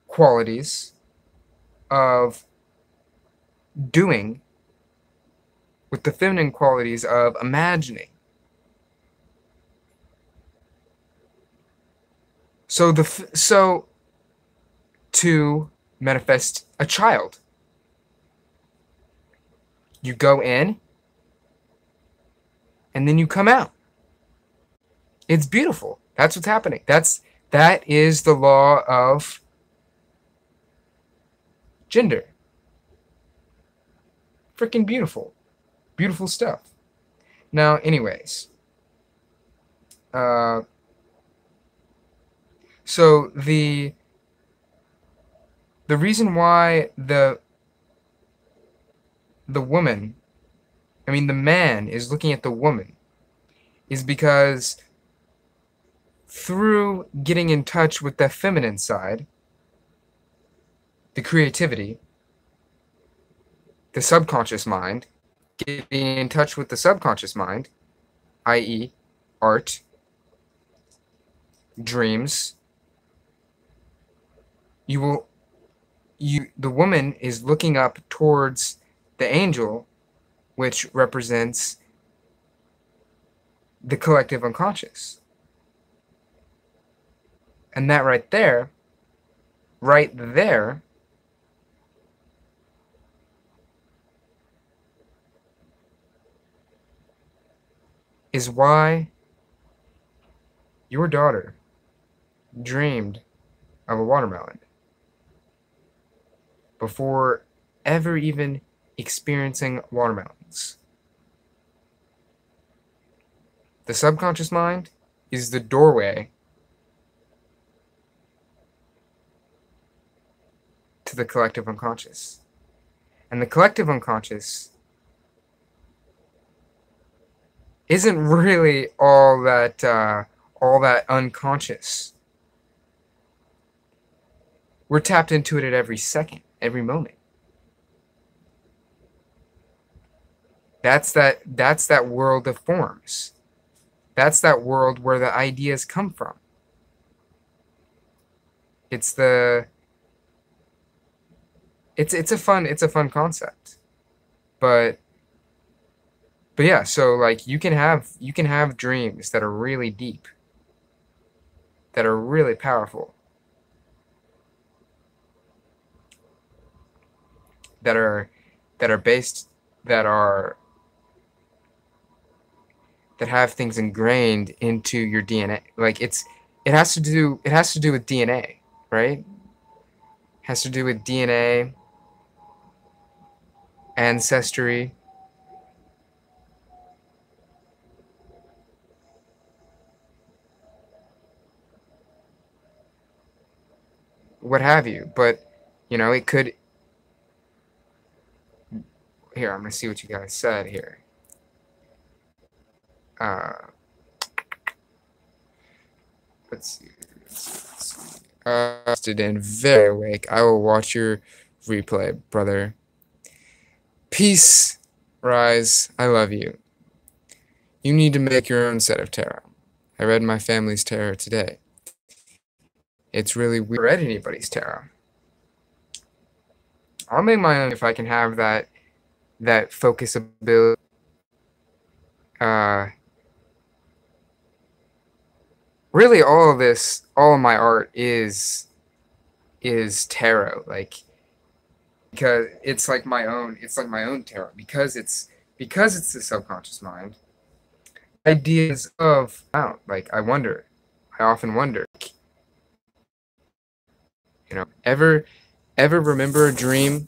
qualities of doing with the feminine qualities of imagining. So to manifest a child, you go in and then you come out. It's beautiful. That's what's happening. That is the law of gender. Freaking beautiful. Beautiful stuff. Now, anyways. So the reason why the woman, the man is looking at the woman is because through getting in touch with the feminine side, the creativity, the subconscious mind, getting in touch with the subconscious mind, i.e., art, dreams, the woman is looking up towards the angel, which represents the collective unconscious. And that right there is why your daughter dreamed of a watermelon before ever even experiencing watermelons. The subconscious mind is the doorway to the collective unconscious. And the collective unconscious isn't really all that unconscious. We're tapped into it at every second, every moment. That's that world of forms. That's that world where the ideas come from. It's a fun concept. But yeah, so like you can have dreams that are really deep, that are really powerful, that are based, that are that have things ingrained into your DNA. Like it has to do with DNA, right? It has to do with DNA, ancestry, what have you. But it could. Here, I'm gonna see what you guys said here. Let's see. Rested and very awake. I will watch your replay, brother. Peace, Rise. I love you. You need to make your own set of tarot. I read my family's tarot today. It's really weird. I read anybody's tarot. I'll make my own if I can have that focus ability. Really, all of my art is tarot. Like, because it's like my own. It's like my own tarot because it's the subconscious mind. Ideas of out. Like I often wonder. Ever remember a dream,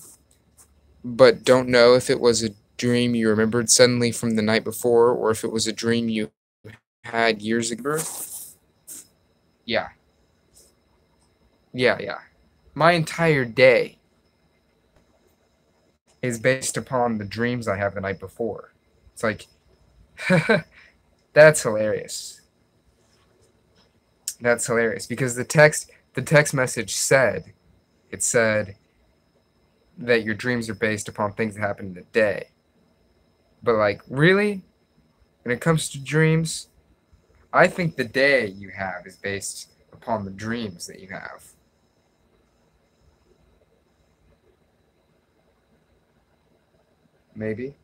but don't know if it was a dream you remembered suddenly from the night before, or if it was a dream you had years ago? Yeah. Yeah. My entire day is based upon the dreams I have the night before. It's like, that's hilarious. That's hilarious because the text message said, it said that your dreams are based upon things that happen in the day. But like, really? When it comes to dreams, I think the day you have is based upon the dreams that you have. Maybe.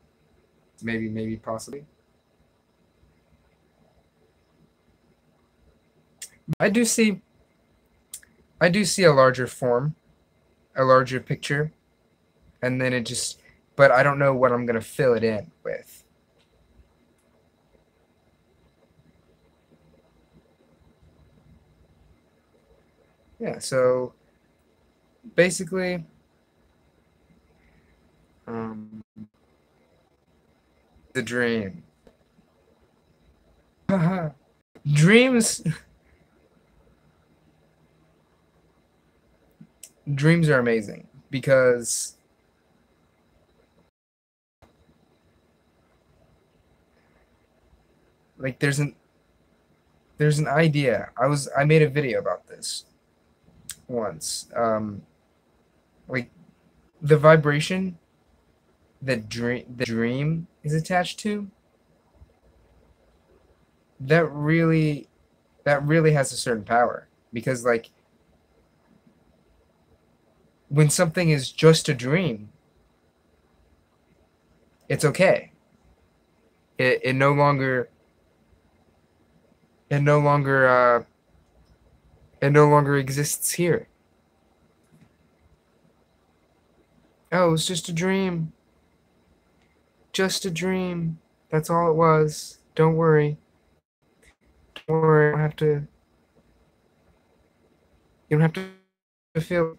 Maybe, possibly. I do see a larger form, a larger picture, and then but I don't know what I'm gonna fill it in with. Yeah, so basically, um, the dream. Dreams dreams are amazing because like there's an idea. I made a video about this once. Like the vibration that the dream is attached to, that really has a certain power because like when something is just a dream, it's okay. It no longer it no longer it no longer exists here. Oh, it was just a dream. Just a dream. That's all it was. Don't worry. Don't worry. You don't have to feel.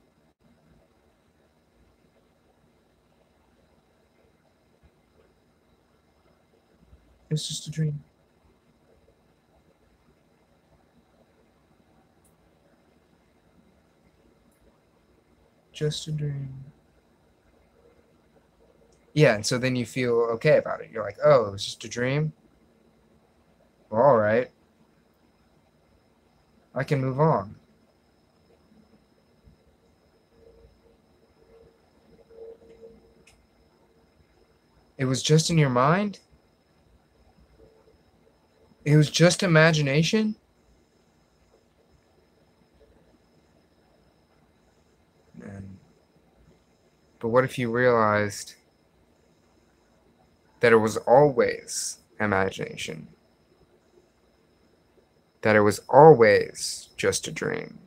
It's just a dream. just a dream. Yeah, and so then you feel okay about it. You're like, oh, it was just a dream? Well, all right. I can move on. It was just in your mind? It was just imagination? And, but what if you realized that it was always imagination? That it was always just a dream?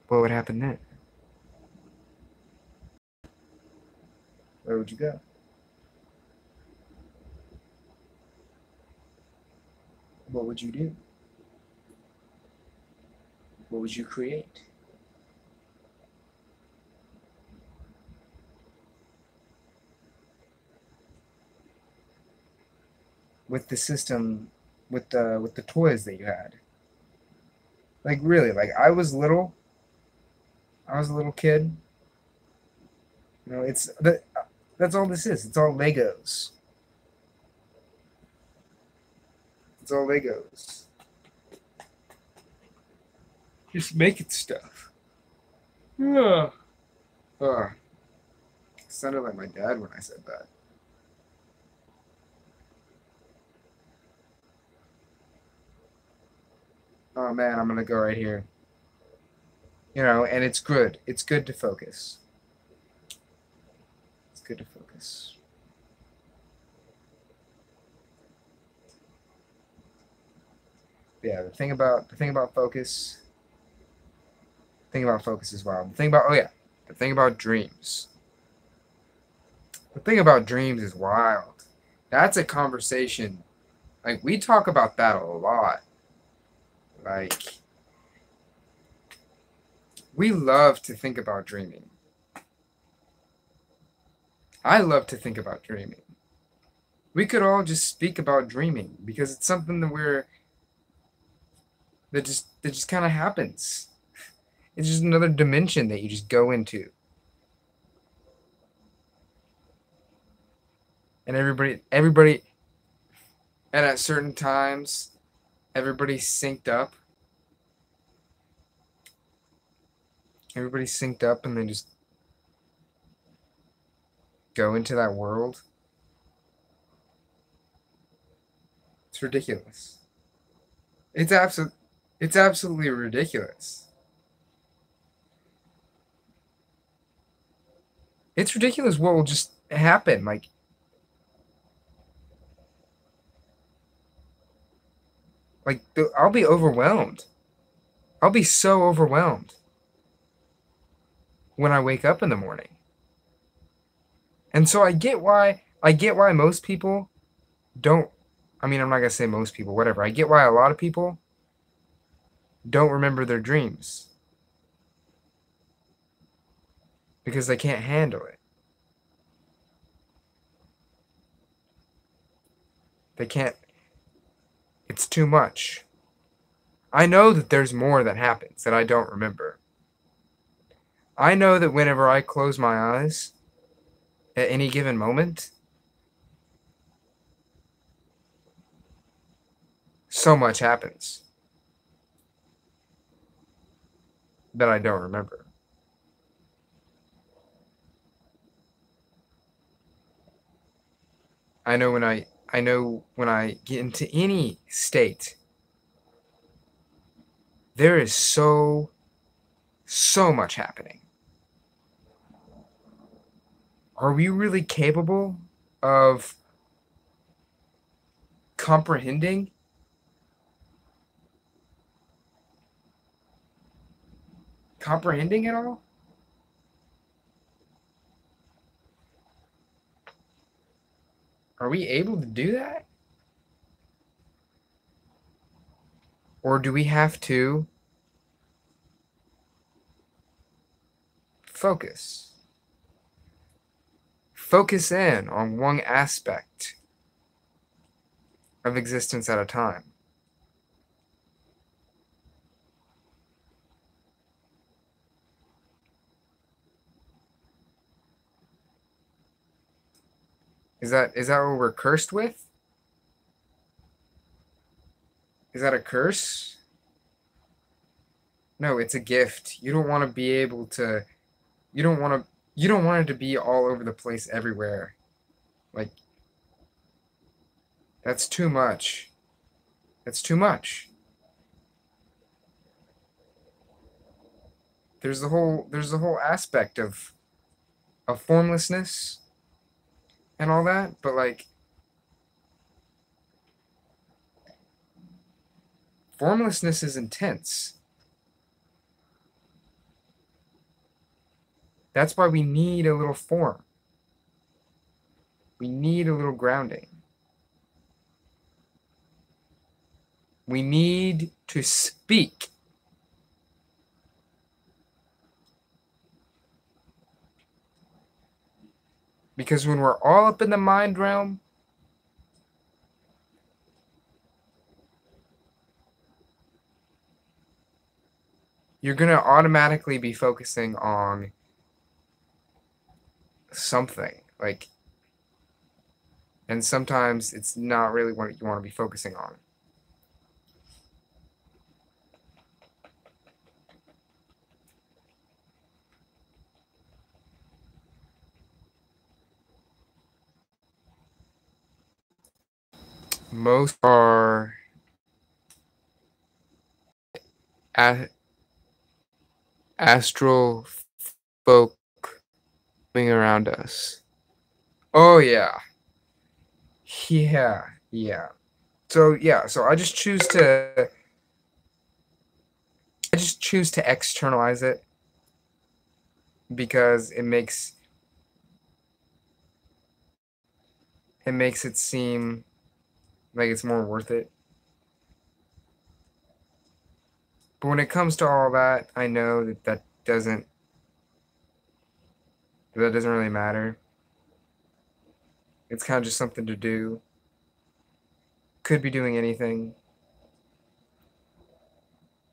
What would happen then? Where would you go? What would you do? What would you create? With the system, with the toys that you had. Like really, like I was a little kid. You know, that's all this is. It's all Legos. It's all Legos. Just making stuff. Yeah. Sounded like my dad when I said that. Oh man, I'm gonna go right here. You know, and it's good. It's good to focus. It's good to focus. Yeah, the thing about focus. The thing about focus as well. The thing about dreams. The thing about dreams is wild. That's a conversation. Like we talk about that a lot. Like we love to think about dreaming. I love to think about dreaming. We could all just speak about dreaming because it's something that just kind of happens. It's just another dimension that you just go into. And everybody and at certain times everybody's synced up. Everybody's synced up and they just go into that world. It's ridiculous. It's absolutely ridiculous. It's ridiculous what will just happen. I'll be overwhelmed. I'll be so overwhelmed when I wake up in the morning. And so I get why most people don't I mean, I'm not going to say most people, whatever. I get why a lot of people don't remember their dreams because they can't handle it. They can't it's too much. I know that there's more that happens that I don't remember. I know that whenever I close my eyes at any given moment, so much happens that I don't remember. I know when I get into any state, there is so much happening. Are we really capable of comprehending it all? Are we able to do that? Or do we have to focus? Focus in on one aspect of existence at a time. Is that what we're cursed with? Is that a curse? No, it's a gift. You don't want to be able to you don't want to you don't want it to be all over the place everywhere. Like that's too much. That's too much. There's the whole aspect of formlessness and all that, but like formlessness is intense. That's why we need a little form. We need a little grounding. We need to speak. Because when we're all up in the mind realm, you're going to automatically be focusing on something. Like, and sometimes it's not really what you want to be focusing on. Most are astral folk moving around us. Oh yeah. Yeah, yeah. So I just choose to externalize it because it makes it seem like it's more worth it. But when it comes to all that, I know that doesn't really matter. It's kind of just something to do. Could be doing anything.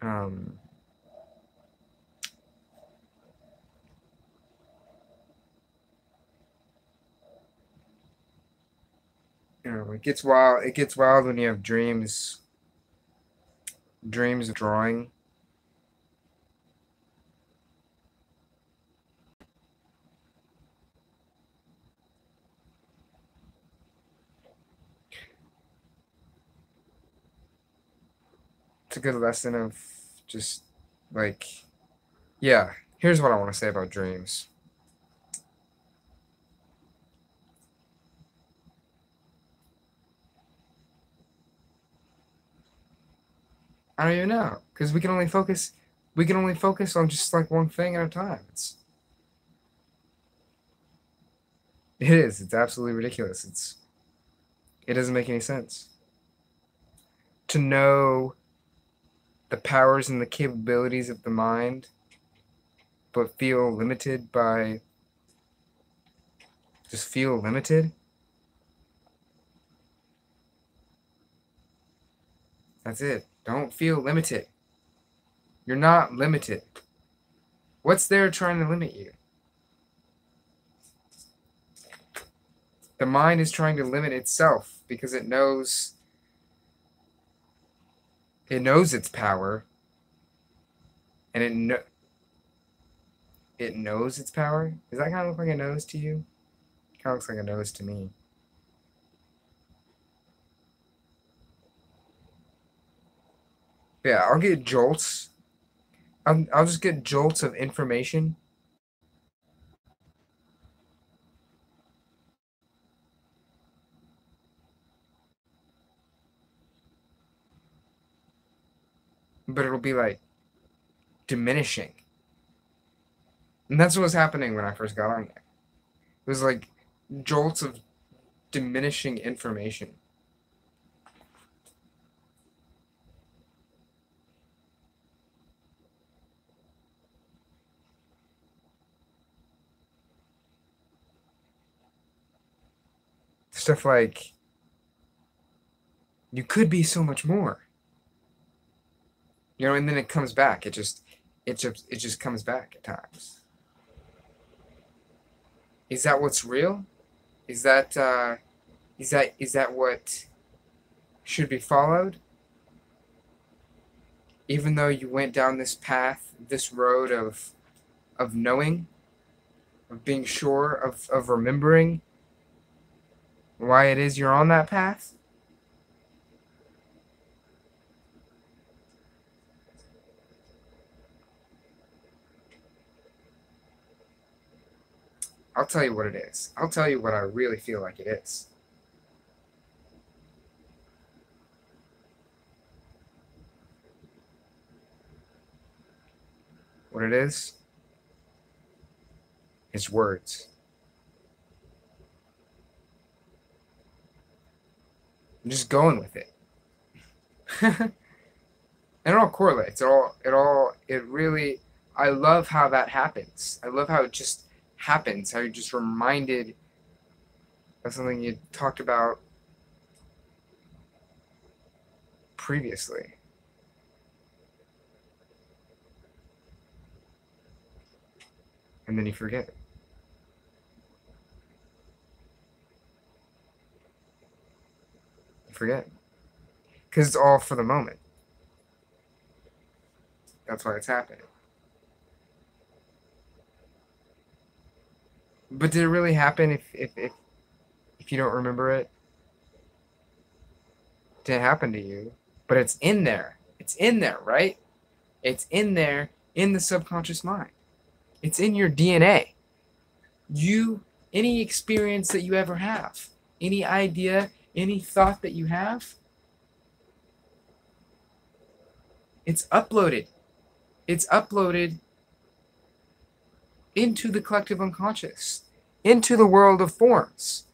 Um, it gets wild. It gets wild when you have dreams. Dreams of drawing. It's a good lesson of just like, yeah. Here's what I want to say about dreams. I don't even know because we can only focus on just like one thing at a time. It's absolutely ridiculous. It doesn't make any sense to know the powers and the capabilities of the mind, but feel limited. That's it. Don't feel limited. You're not limited. What's there trying to limit you? The mind is trying to limit itself because it knows its power, and it knows its power. Does that kind of look like a nose to you? It kind of looks like a nose to me. Yeah, I'll get jolts. I'll just get jolts of information, but it'll be like diminishing. And that's what was happening when I first got on there. It was like jolts of diminishing information. Stuff like You could be so much more. You know, and then it comes back. It just comes back at times. Is that what's real? Is that is that what should be followed? Even though you went down this path, this road of knowing, of being sure, of remembering why it is you're on that path? I'll tell you what it is. I'll tell you what I really feel like it is. What it is words. I'm just going with it. And it all correlates. It really, I love how that happens. I love how it just happens, how you're just reminded of something you talked about previously. And then you forget it. You forget. Because it's all for the moment. That's why it's happening. But did it really happen if you don't remember it? Did it happen to you? But it's in there. It's in there, right? It's in there in the subconscious mind. It's in your DNA. Any experience that you ever have, any idea, any thought that you have, it's uploaded. It's uploaded into the collective unconscious, into the world of forms.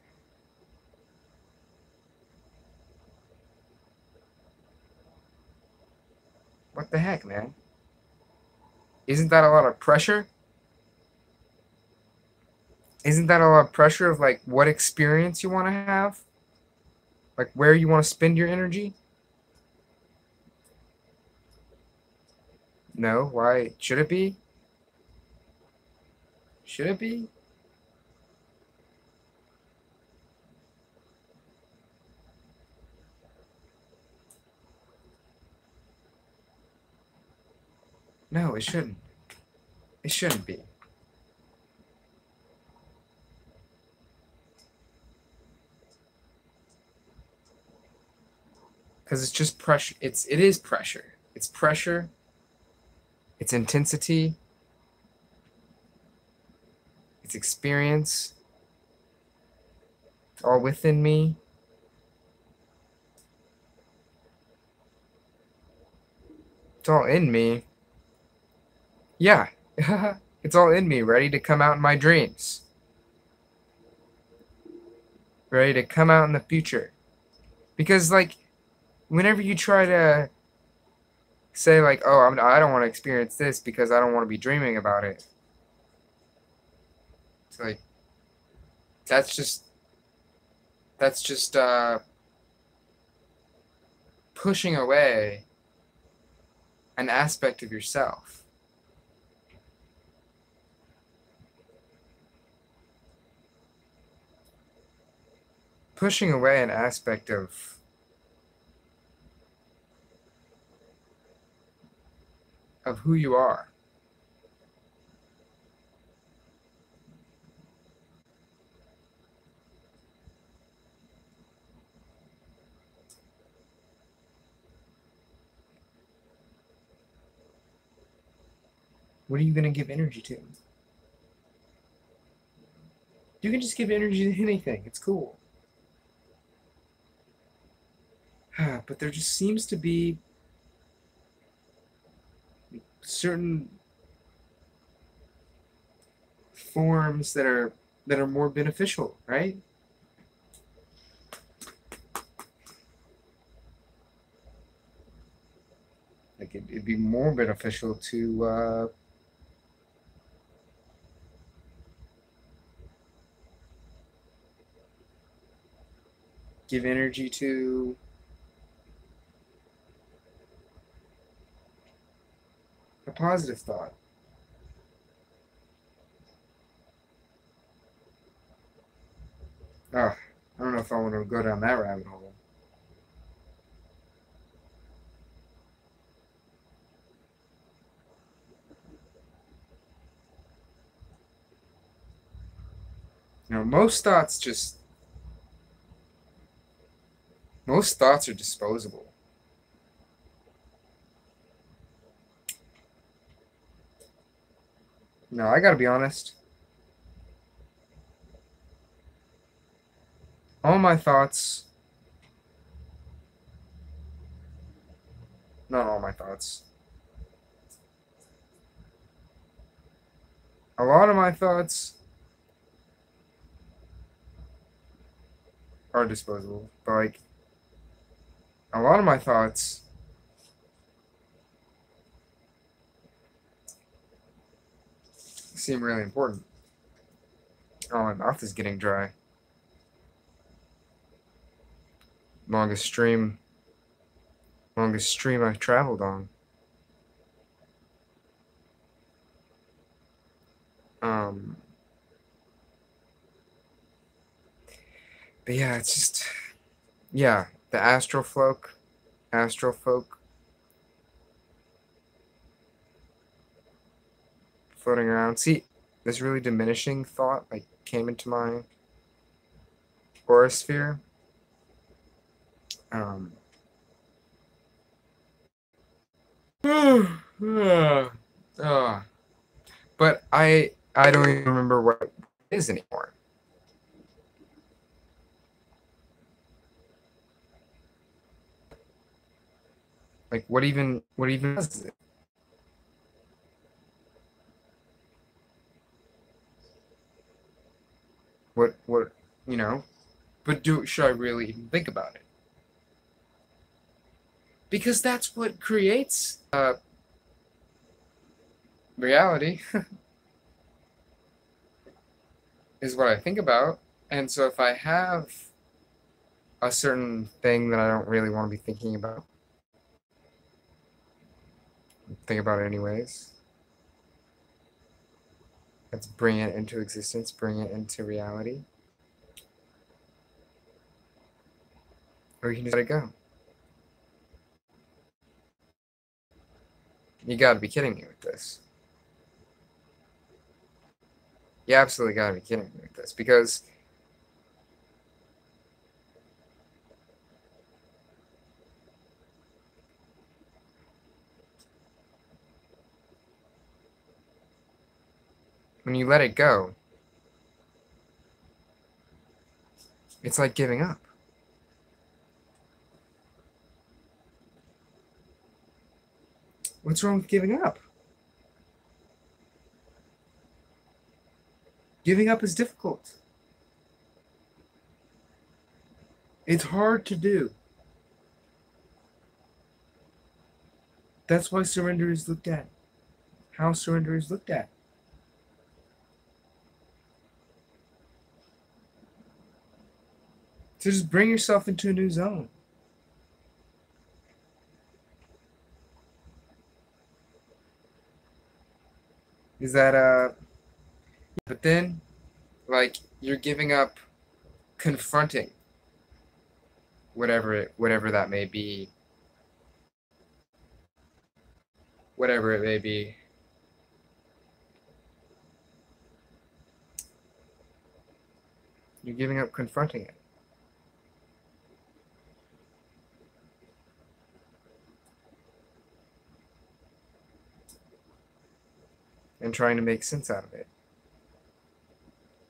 What the heck, man? Isn't that a lot of pressure? Isn't that a lot of pressure of like what experience you want to have? Like where you want to spend your energy? No, why should it be? Should it be? No, it shouldn't. It shouldn't be. Because it's just pressure. It is pressure. It's pressure. It's intensity. It's experience. It's all within me. It's all in me. Yeah. It's all in me, ready to come out in my dreams. Ready to come out in the future. Because, like, whenever you try to say, like, oh, I don't want to experience this because I don't want to be dreaming about it. It's like, that's just pushing away an aspect of yourself. Pushing away an aspect of who you are. What are you going to give energy to? You can just give energy to anything. It's cool. But there just seems to be certain forms that are more beneficial, right? Like it'd be more beneficial to give energy to positive thought. Oh, I don't know if I want to go down that rabbit hole. Most thoughts are disposable. No, I gotta be honest. All my thoughts, not all my thoughts, a lot of my thoughts are disposable. But like a lot of my thoughts seem really important. Oh, my mouth is getting dry. Longest stream I've traveled on. Um, but yeah, it's just yeah, the astral folk floating around. See, this really diminishing thought like came into my aura sphere. Um, uh, but I don't even remember what it is anymore. Like what even is it? What you know? But should I really even think about it? Because that's what creates reality is what I think about. And so if I have a certain thing that I don't really want to be thinking about, think about it anyways. Let's bring it into existence, bring it into reality. Or you can just let it go. You gotta be kidding me with this. You absolutely gotta be kidding me with this. Because when you let it go, it's like giving up. What's wrong with giving up? Giving up is difficult. It's hard to do. That's why surrender is looked at. How surrender is looked at. To just bring yourself into a new zone. Is that but then like you're giving up confronting whatever that may be. Whatever it may be. You're giving up confronting it. And trying to make sense out of it.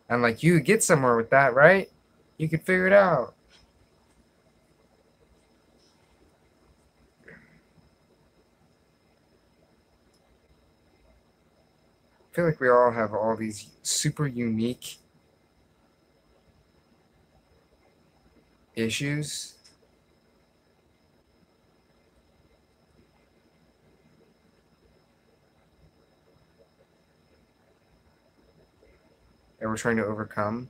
And like you could get somewhere with that, right? You could figure it out. I feel like we all have all these super unique issues. That we're trying to overcome.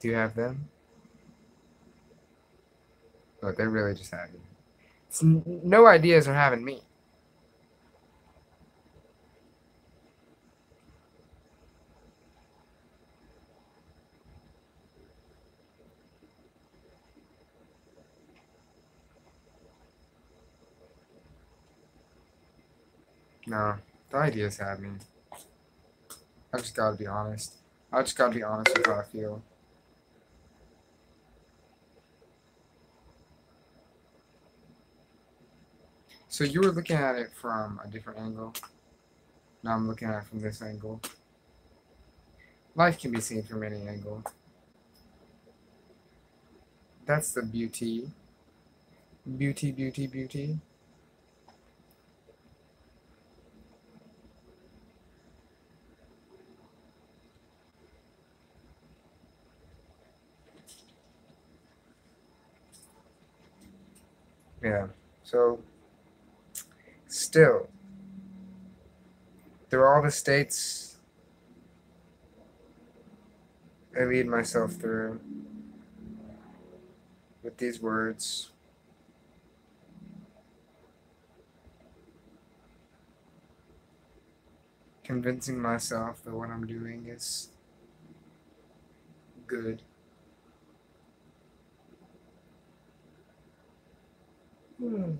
Do you have them? Look, they really just have you. No ideas are having me. No, the ideas have me. I just gotta be honest. I just gotta be honest with how I feel. So you were looking at it from a different angle. Now I'm looking at it from this angle. Life can be seen from any angle. That's the beauty. Beauty, beauty, beauty. Yeah. So, still, through all the states I lead myself through with these words, convincing myself that what I'm doing is good. Hmm.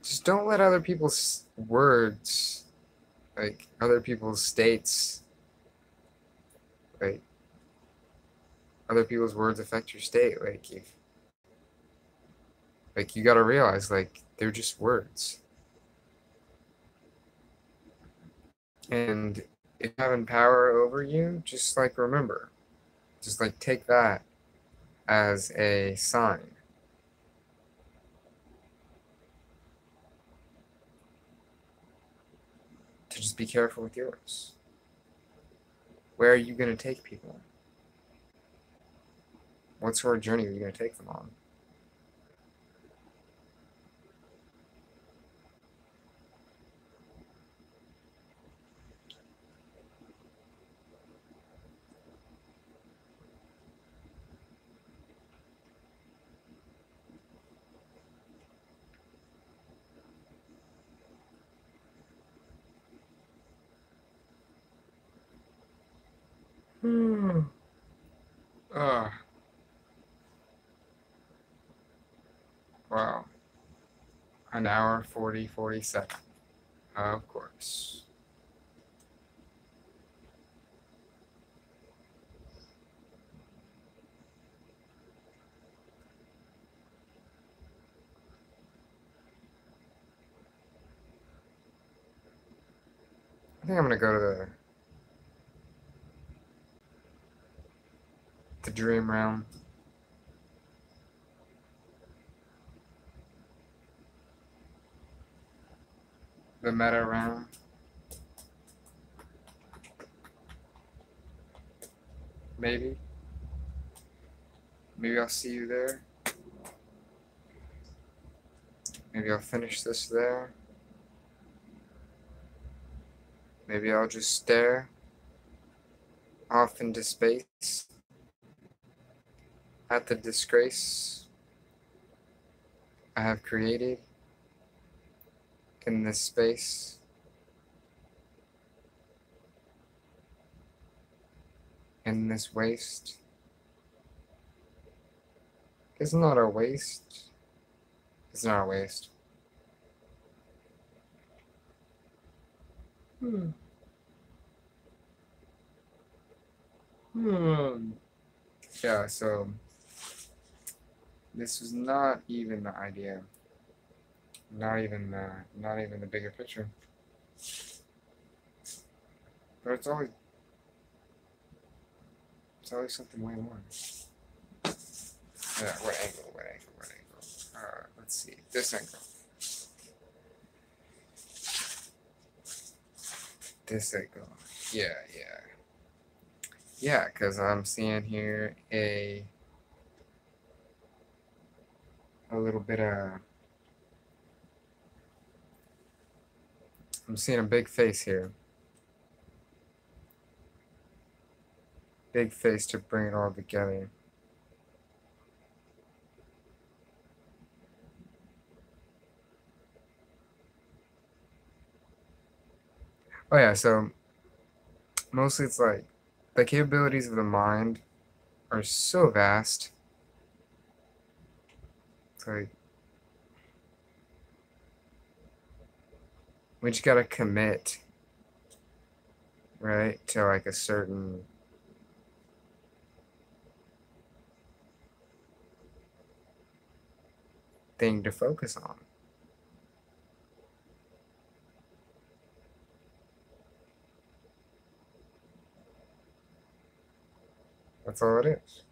Just don't let other people's words, like other people's states, like other people's words affect your state. Like you gotta realize, like they're just words, and if having power over you, just like remember, just like take that as a sign to just be careful with yours. Where are you gonna take people? What sort of journey are you gonna take them on? Hmm. Ah, wow. An hour 40 seconds. Of course. I think I'm gonna go to the dream realm. The meta realm. Maybe. Maybe I'll see you there. Maybe I'll finish this there. Maybe I'll just stare off into space at the disgrace I have created in this space, in this waste. It's not a waste. It's not a waste. Hmm. Hmm. Yeah, so this was not even the idea. Not even the bigger picture. But it's always something way more. Yeah, what angle? What angle? What angle? Let's see. This angle. This angle. Yeah, yeah. Yeah, because I'm seeing here a little bit of I'm seeing a big face here. Big face to bring it all together. Oh yeah, so mostly it's like the capabilities of the mind are so vast. It's like we just gotta commit, right, to like a certain thing to focus on. That's all it is.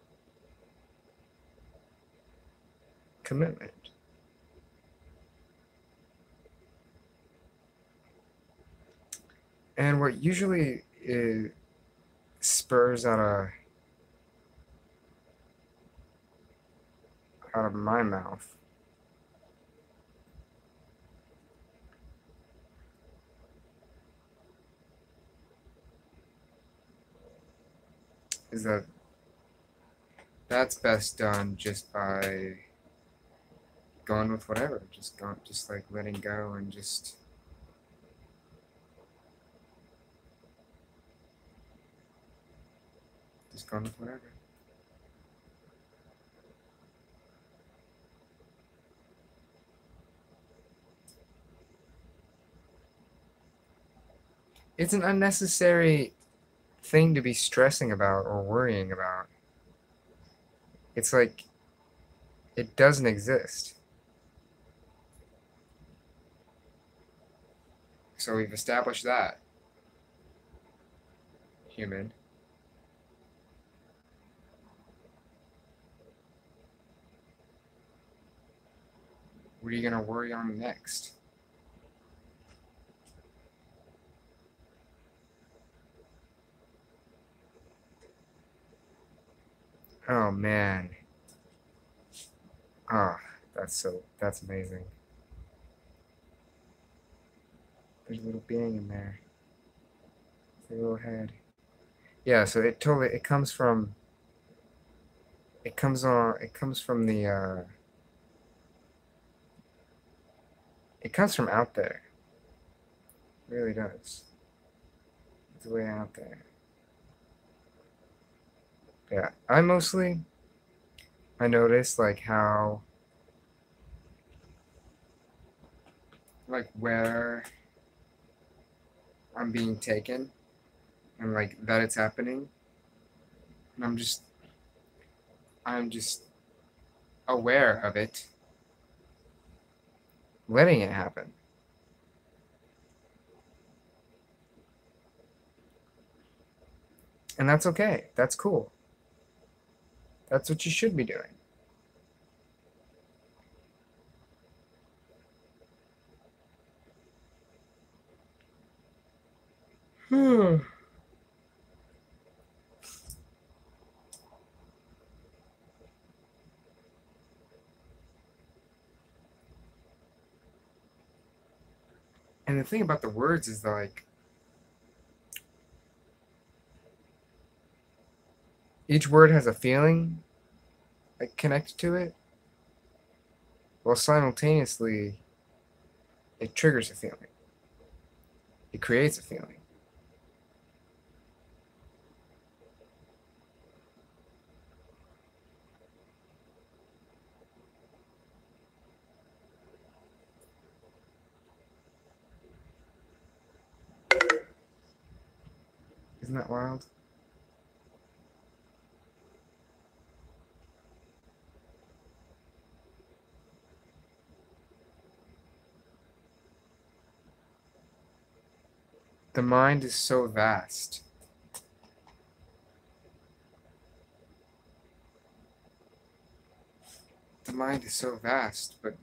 Commitment. And what usually spurs out of my mouth is that that's best done just by going with whatever, just like letting go and just going with whatever. It's an unnecessary thing to be stressing about or worrying about. It's like it doesn't exist. So we've established that, human. What are you gonna worry on next? Oh man. Ah, that's amazing. There's a little being in there. It's a little head. Yeah, so it comes from it comes from the it comes from out there. It really does. It's way out there. Yeah. I notice like how like where I'm being taken and like that it's happening. And I'm just aware of it, letting it happen. And that's okay. That's cool. That's what you should be doing. Hmm. And the thing about the words is that, like, each word has a feeling like connected to it, while simultaneously it triggers a feeling. It creates a feeling. Isn't that wild? The mind is so vast. The mind is so vast, but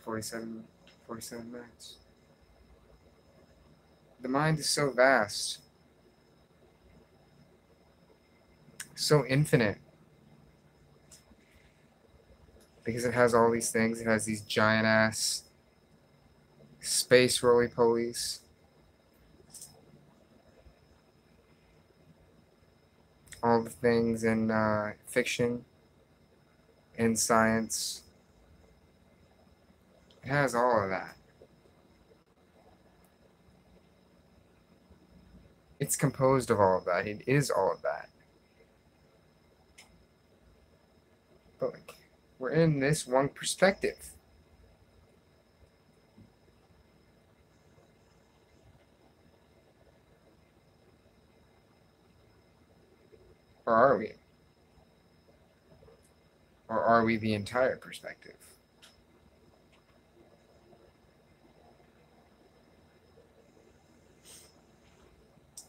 47, 47 minutes. The mind is so vast, so infinite, because it has all these things. It has these giant ass space roly-polies, all the things in fiction and science. It has all of that. It's composed of all of that. It is all of that. But like, we're in this one perspective. Or are we? Or are we the entire perspective?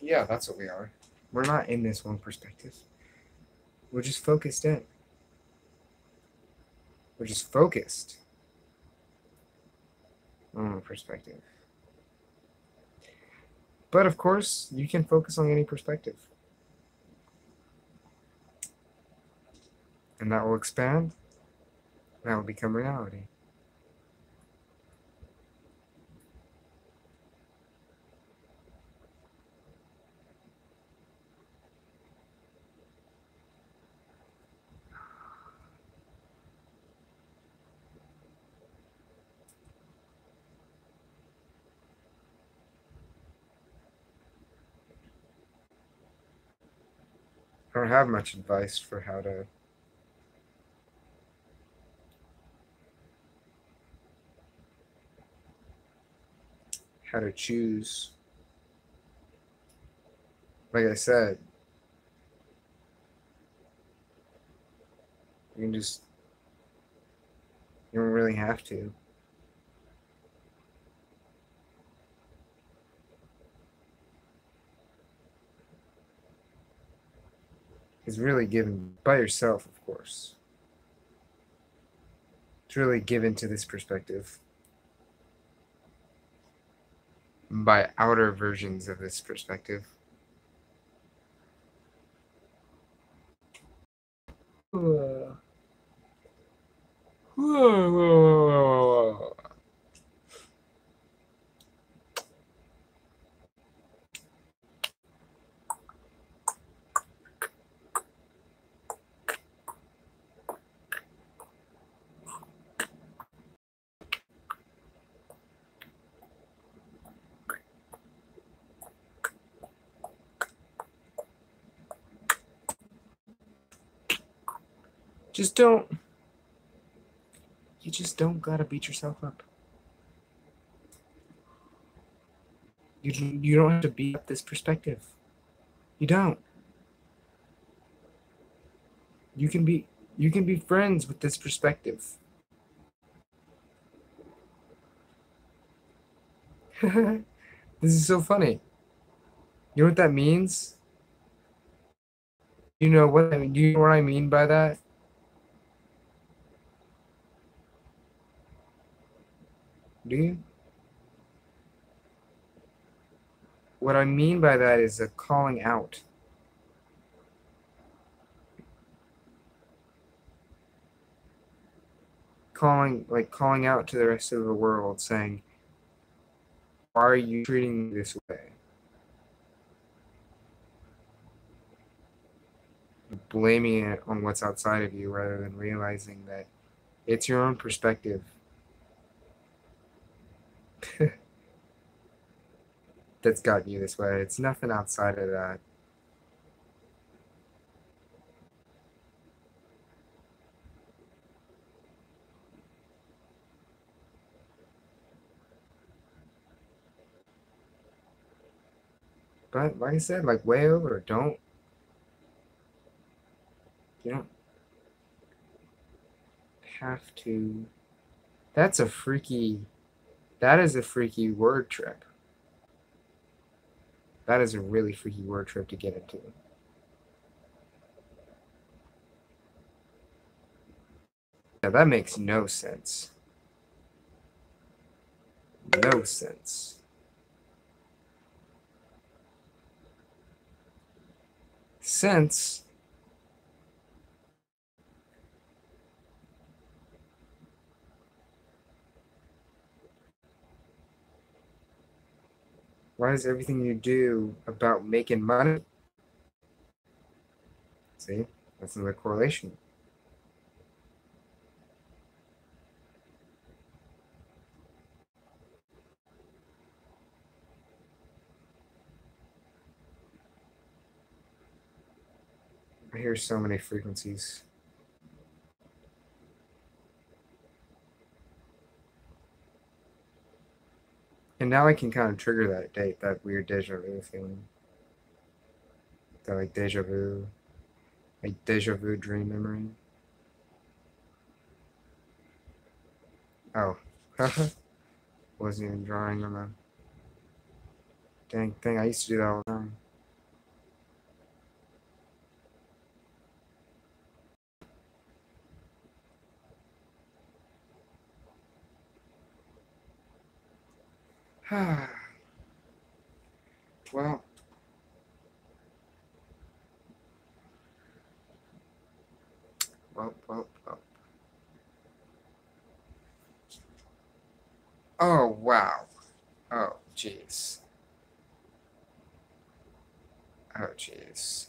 Yeah, that's what we are. We're not in this one perspective. We're just focused in. We're just focused on a perspective. But of course, you can focus on any perspective. And that will expand. That will become reality. I don't have much advice for how to choose. Like I said, you don't really have to. It's really given by yourself, of course. It's really given to this perspective by outer versions of this perspective. Whoa. Whoa, whoa, whoa, whoa. You just don't gotta beat yourself up. You don't have to beat up this perspective. You don't. You can be friends with this perspective. This is so funny. You know what that means? Do you know what I mean by that? Do you? What I mean by that is a calling out. Calling out to the rest of the world saying, why are you treating me this way? Blaming it on what's outside of you rather than realizing that it's your own perspective. That's gotten you this way. It's nothing outside of that. But like I said, like way over, you don't have to. That is a freaky word trip. That is a really freaky word trip to get into. Yeah, that makes no sense. No sense. Sense. Why is everything you do about making money? See, that's another correlation. I hear so many frequencies. And now I can kind of trigger that weird deja vu feeling. That like deja vu dream memory. Oh, wasn't even drawing on the dang thing. I used to do that all the time. Well, well. Oh, wow. Oh, jeez. Oh, jeez.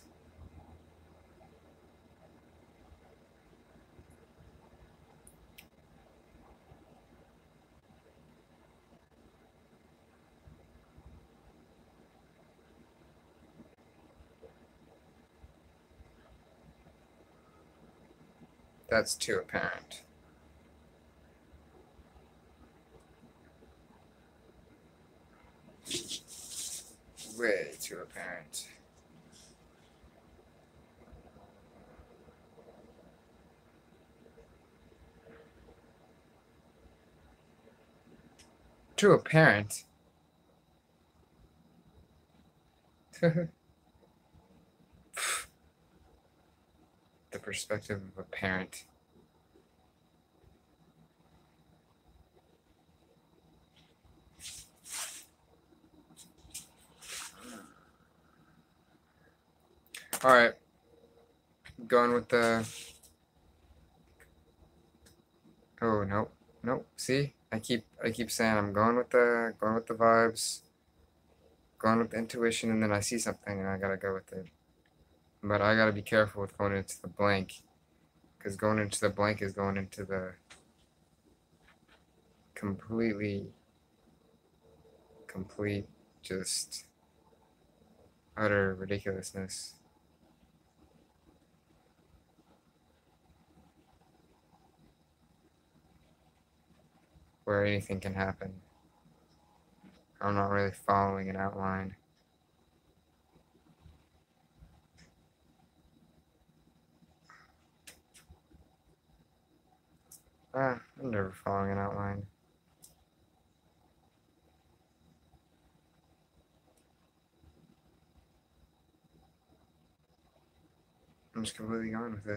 That's too apparent. Way too apparent. Too apparent? The perspective of a parent. All right, going with the. Oh no, no. See, I keep saying I'm going with the vibes, going with the intuition, and then I see something and I gotta go with it. But I gotta be careful with going into the blank, because going into the blank is going into the completely, complete, just utter ridiculousness. Where anything can happen. I'm not really following an outline. I'm never following an outline. I'm just completely going with it.